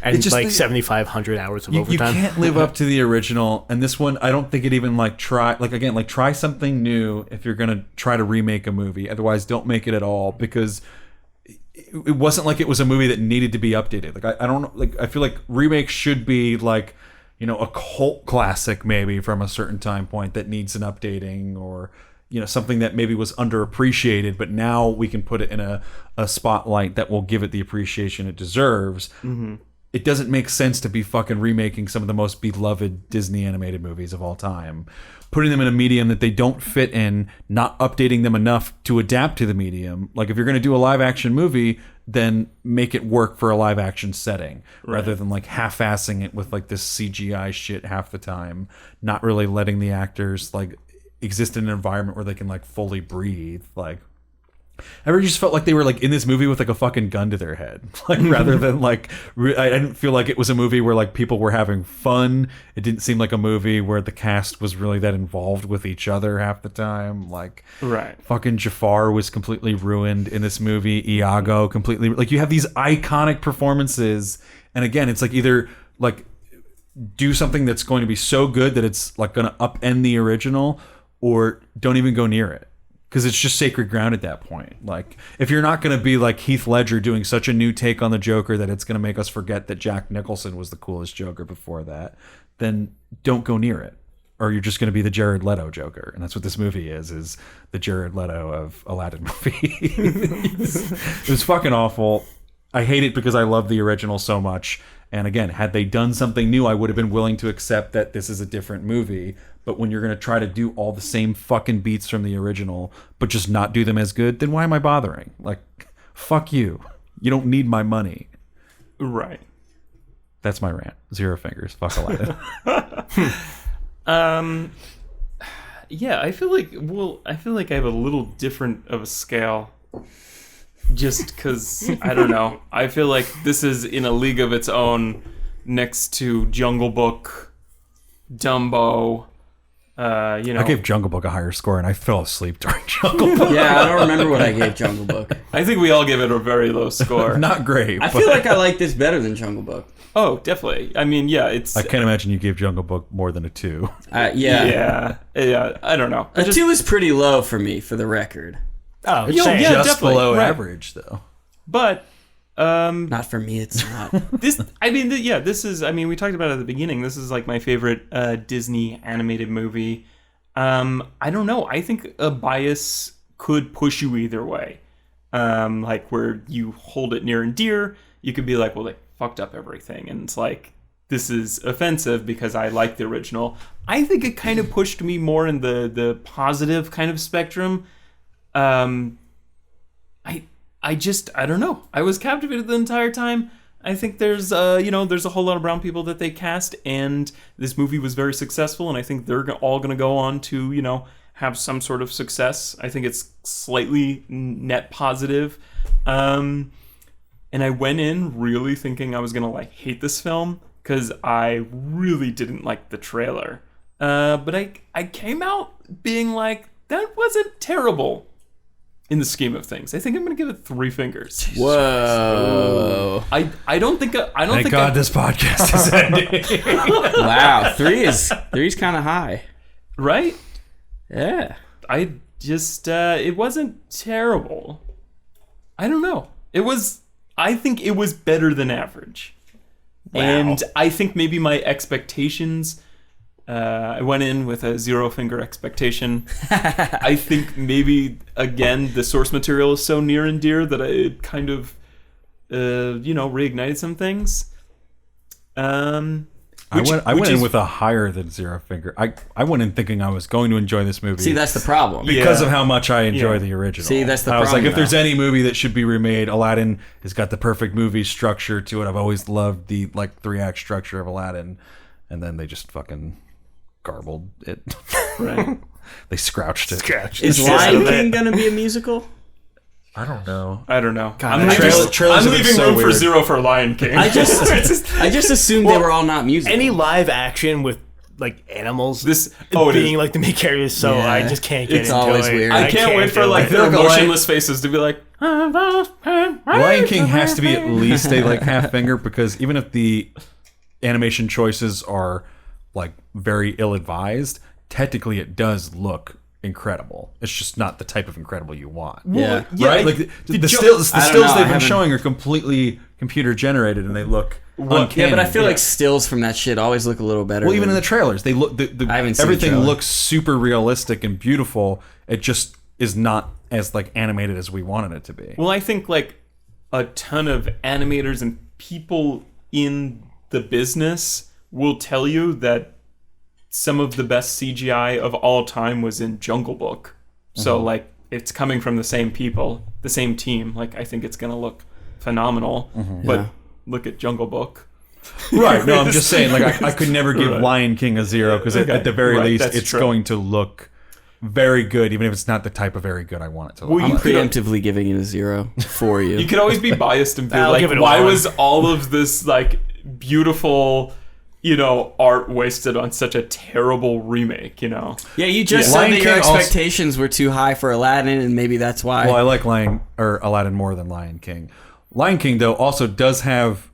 And It's just like the- 7,500 hours of You overtime. can't live up to the original, and this one I don't think it even like try something new if you're gonna try to remake a movie. Otherwise, don't make it at all, because it wasn't like it was a movie that needed to be updated. Like I don't know, like I feel like remakes should be like, you know, a cult classic maybe from a certain time point that needs an updating, or you know, something that maybe was underappreciated, but now we can put it in a spotlight that will give it the appreciation it deserves. It doesn't make sense to be fucking remaking some of the most beloved Disney animated movies of all time, putting them in a medium that they don't fit in, not updating them enough to adapt to the medium. Like if you're going to do a live action movie, then make it work for a live action setting, rather than like half-assing it with like this CGI shit half the time, not really letting the actors like exist in an environment where they can like fully breathe. Like I ever just felt like they were like in this movie with like a fucking gun to their head, like rather than like I didn't feel like it was a movie where like people were having fun. It didn't seem like a movie where the cast was really that involved with each other half the time. Like Right. fucking Jafar was completely ruined in this movie. Iago completely, like you have these iconic performances, and again it's like either like do something that's going to be so good that it's like going to upend the original, or don't even go near it, because it's just sacred ground at that point. Like if you're not going to be like Heath Ledger doing such a new take on the Joker that it's going to make us forget that Jack Nicholson was the coolest Joker before that, then don't go near it, or you're just going to be the Jared Leto Joker. And that's what this movie is the Jared Leto of Aladdin movie. It was fucking awful. I hate it because I love the original so much. And again, had they done something new, I would have been willing to accept that this is a different movie. But when you're going to try to do all the same fucking beats from the original, but just not do them as good, then why am I bothering? Like, fuck you. You don't need my money. Right. That's my rant. 0 fingers. Fuck Aladdin. Yeah, I feel like I have a little different of a scale. Just because, I don't know. I feel like this is in a league of its own next to Jungle Book, Dumbo, I gave Jungle Book a higher score, and I fell asleep during Jungle Book. Yeah, I don't remember what I gave Jungle Book. I think we all give it a very low score. Not great. I feel like I like this better than Jungle Book. Oh, definitely. I mean, yeah, it's... I can't imagine you gave Jungle Book more than a 2. Yeah. Yeah, I don't know. A 2 is pretty low for me, for the record. Oh, Yo, same. yeah, Just definitely. below Right. average, though. But... Not for me, it's not. this, I mean, this is, I mean, we talked about it at the beginning. This is like my favorite Disney animated movie. I don't know. I think a bias could push you either way. Like where you hold it near and dear, you could be like, well, they fucked up everything. And it's like, this is offensive because I like the original. I think it kind of pushed me more in the positive kind of spectrum. I don't know. I was captivated the entire time. I think there's there's a whole lot of brown people that they cast, and this movie was very successful, and I think they're all going to go on to, have some sort of success. I think it's slightly net positive. And I went in really thinking I was going to hate this film because I really didn't like the trailer. But I came out being like, that wasn't terrible. In the scheme of things, I think I'm going to give it 3 fingers. Whoa! I don't think Thank God this podcast is ending. Wow, 3's kind of high, right? Yeah. I just it wasn't terrible. I don't know. I think it was better than average, and I think maybe my expectations. I went in with a 0 finger expectation. I think maybe, again, the source material is so near and dear that it kind of, reignited some things. I went in with a higher than 0 finger. I went in thinking I was going to enjoy this movie. See, that's the problem. Because of how much I enjoy the original. See, that's the I was problem, like, if there's though. any movie that should be remade, Aladdin has got the perfect movie structure to it. I've always loved the 3-act structure of Aladdin, and then they just fucking garbled it. Right. They scrouched it. Is Lion King gonna be a musical? I don't know. God, I'm leaving so room for weird. 0 for Lion King. I just assumed they were all not musical. Any live action with animals being the main characters, so Yeah. I just can't get It's into always it. weird. I can't wait for do their it. feel like emotionless faces to be like. Lion King has to be at least a half finger, because even if the animation choices are very ill-advised, technically it does look incredible. It's just not the type of incredible you want. Yeah. Right? The stills I don't know, I they've been haven't- showing are completely computer generated, and they look uncanny. Yeah, but I feel like stills from that shit always look a little better. Well, even in than- the trailers, they look. I haven't seen Everything the trailer. looks super realistic and beautiful. It just is not as animated as we wanted it to be. Well, I think a ton of animators and people in the business will tell you that some of the best CGI of all time was in Jungle Book. So it's coming from the same people, the same team. I think it's going to look phenomenal. But look at Jungle Book. Right. No, I'm just saying. I could never give Lion King a 0 because at the very least, that's it's true. going to look very good, even if it's not the type of very good I want it to look. Well, I'm you could- preemptively giving it a 0 for you. You could always be biased and be I'll give it a why 1. was all of this beautiful art wasted on such a terrible remake, Yeah, you just Lion said that your King also- expectations were too high for Aladdin, and maybe that's why. Well, I like Aladdin more than Lion King. Lion King, though, also does have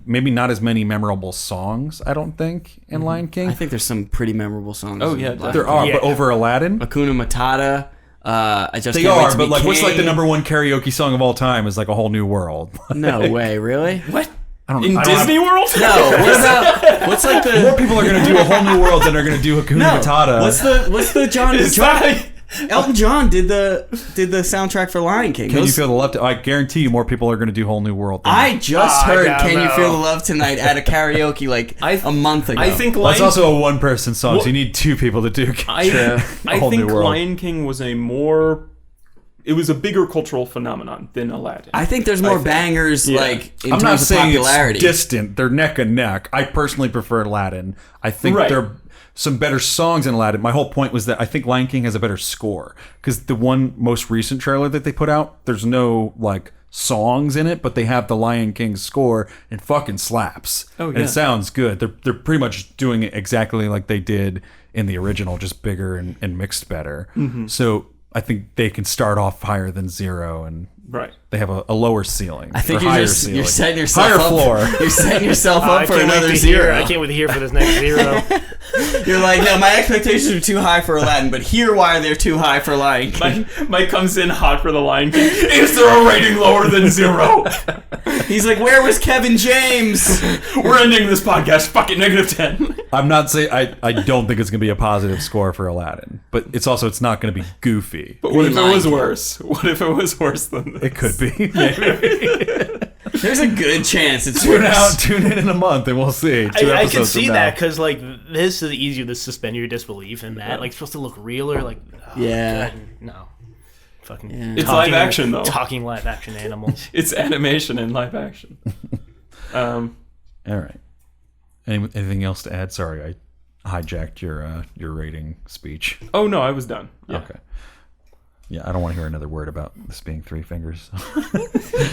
maybe not as many memorable songs, I don't think, in Lion King. I think there's some pretty memorable songs. Oh, yeah, there are, but over Aladdin, Hakuna Matata. I just they Can't Wait are. to But Be what's King. the number one karaoke song of all time is A Whole New World. No way, really? What? I don't In I don't Disney World? No. What about what's More the people are going to do A Whole New World than are going to do Hakuna Matata. what's the John? Elton John did the soundtrack for Lion King. Can you feel the love? I guarantee you, more people are going to do Whole New World. Than I just heard I "Can don't You know. Feel the Love Tonight" at a karaoke a month ago. I think Well, that's Lion also a one-person song, so Well, you need 2 people to do. I A Whole think New World. Lion King was a more it was a bigger cultural phenomenon than Aladdin. I think there's more bangers like in I'm terms not of saying popularity. it's distant. They're neck and neck. I personally prefer Aladdin. I think Right. there are some better songs in Aladdin. My whole point was that I think Lion King has a better score because the one most recent trailer that they put out, there's no like songs in it, but they have the Lion King score and fucking slaps. Oh, And yeah. it sounds good. They're pretty much doing it exactly like they did in the original, just bigger and mixed better. So I think they can start off higher than Zero, and Right. they have a lower ceiling. I think or you're higher just ceiling. you're setting yourself higher up. floor. You're setting yourself up for can't wait another to Zero. hear- I can't wait to hear for this next Zero. You're like, no, my expectations are too high for Aladdin, but here why they're too high for Lion King. Mike comes in hot for the Lion King. Is there a rating lower than 0? He's like, where was Kevin James? We're ending this podcast. Fuck it, -10. I'm not saying I don't think it's gonna be a positive score for Aladdin, but it's not gonna be goofy. But what if it Lion was King. worse? What if it was worse than this? It could be. Maybe. There's a good chance it's Tune in a month and we'll see. I can episodes see from that now. because like this is easier to suspend your disbelief in that. Like it's supposed to look realer. Like Yeah. God, no, fucking. It's live action, though. Talking live action animals. It's animation in live action. All right. Anything else to add? Sorry, I hijacked your rating speech. Oh no, I was done. Yeah. Okay. Yeah, I don't want to hear another word about this being 3 fingers.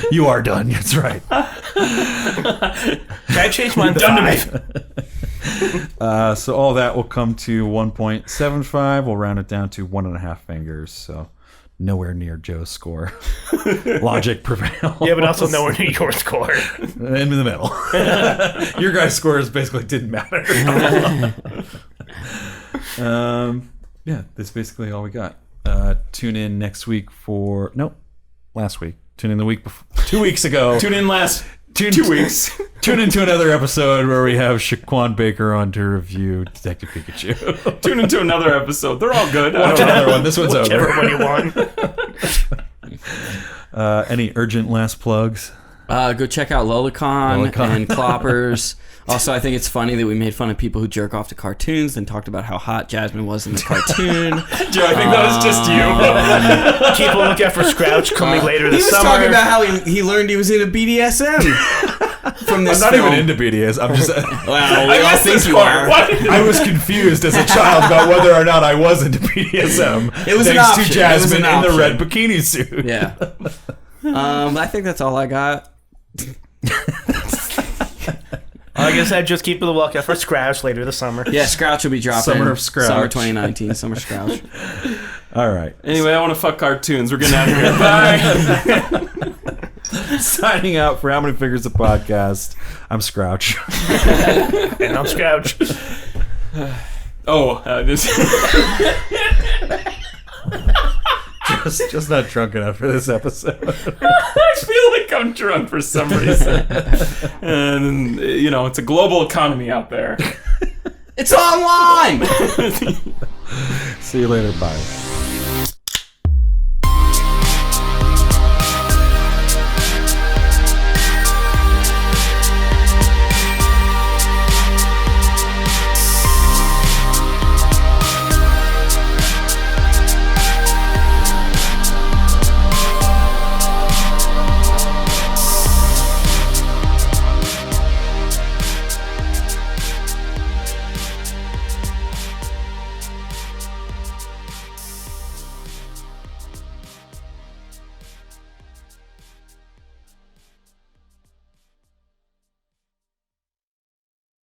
You are done. That's right. Can I change mine to Done to 5? So all that will come to 1.75. We'll round it down to 1.5 fingers. So nowhere near Joe's score. Logic prevails. Yeah, but also nowhere near your score. In the middle. Your guys' scores basically didn't matter. Yeah, that's basically all we got. Tune in next week for... Nope, last week. Tune in the week before... 2 weeks ago. Tune in last Tune 2 weeks. Tune into another episode where we have Shaquan Baker on to review Detective Pikachu. Tune into another episode. They're all good. Watch another one. This one's Whichever over. one you want. Any urgent last plugs? Go check out Lolicon Lolicon. and Cloppers. Also, I think it's funny that we made fun of people who jerk off to cartoons and talked about how hot Jasmine was in the cartoon. Joe, I think that was just you. Keep a lookout for Scrouch coming later He this was summer. talking about how he learned he was into BDSM from this I'm not film. even into BDS. I'm just... Well, we I all missed think this you part. are. What? I was confused as a child about whether or not I was into BDSM. It was an thanks option. to It Jasmine was an in the option. red bikini suit. Yeah. I think that's all I got. Like I said, just keep the lookout for Scrouch later this summer. Yeah, Scrouch will be dropping. Summer of Scrouch. Summer 2019. Summer Scrouch. All right. Anyway, I want to fuck cartoons. We're getting out of here. Bye. Signing out for How Many Fingers a Podcast. I'm Scrouch. And I'm Scrouch. This. just not drunk enough for this episode. I feel like I'm drunk for some reason. And, it's a global economy out there. It's online! See you later. Bye.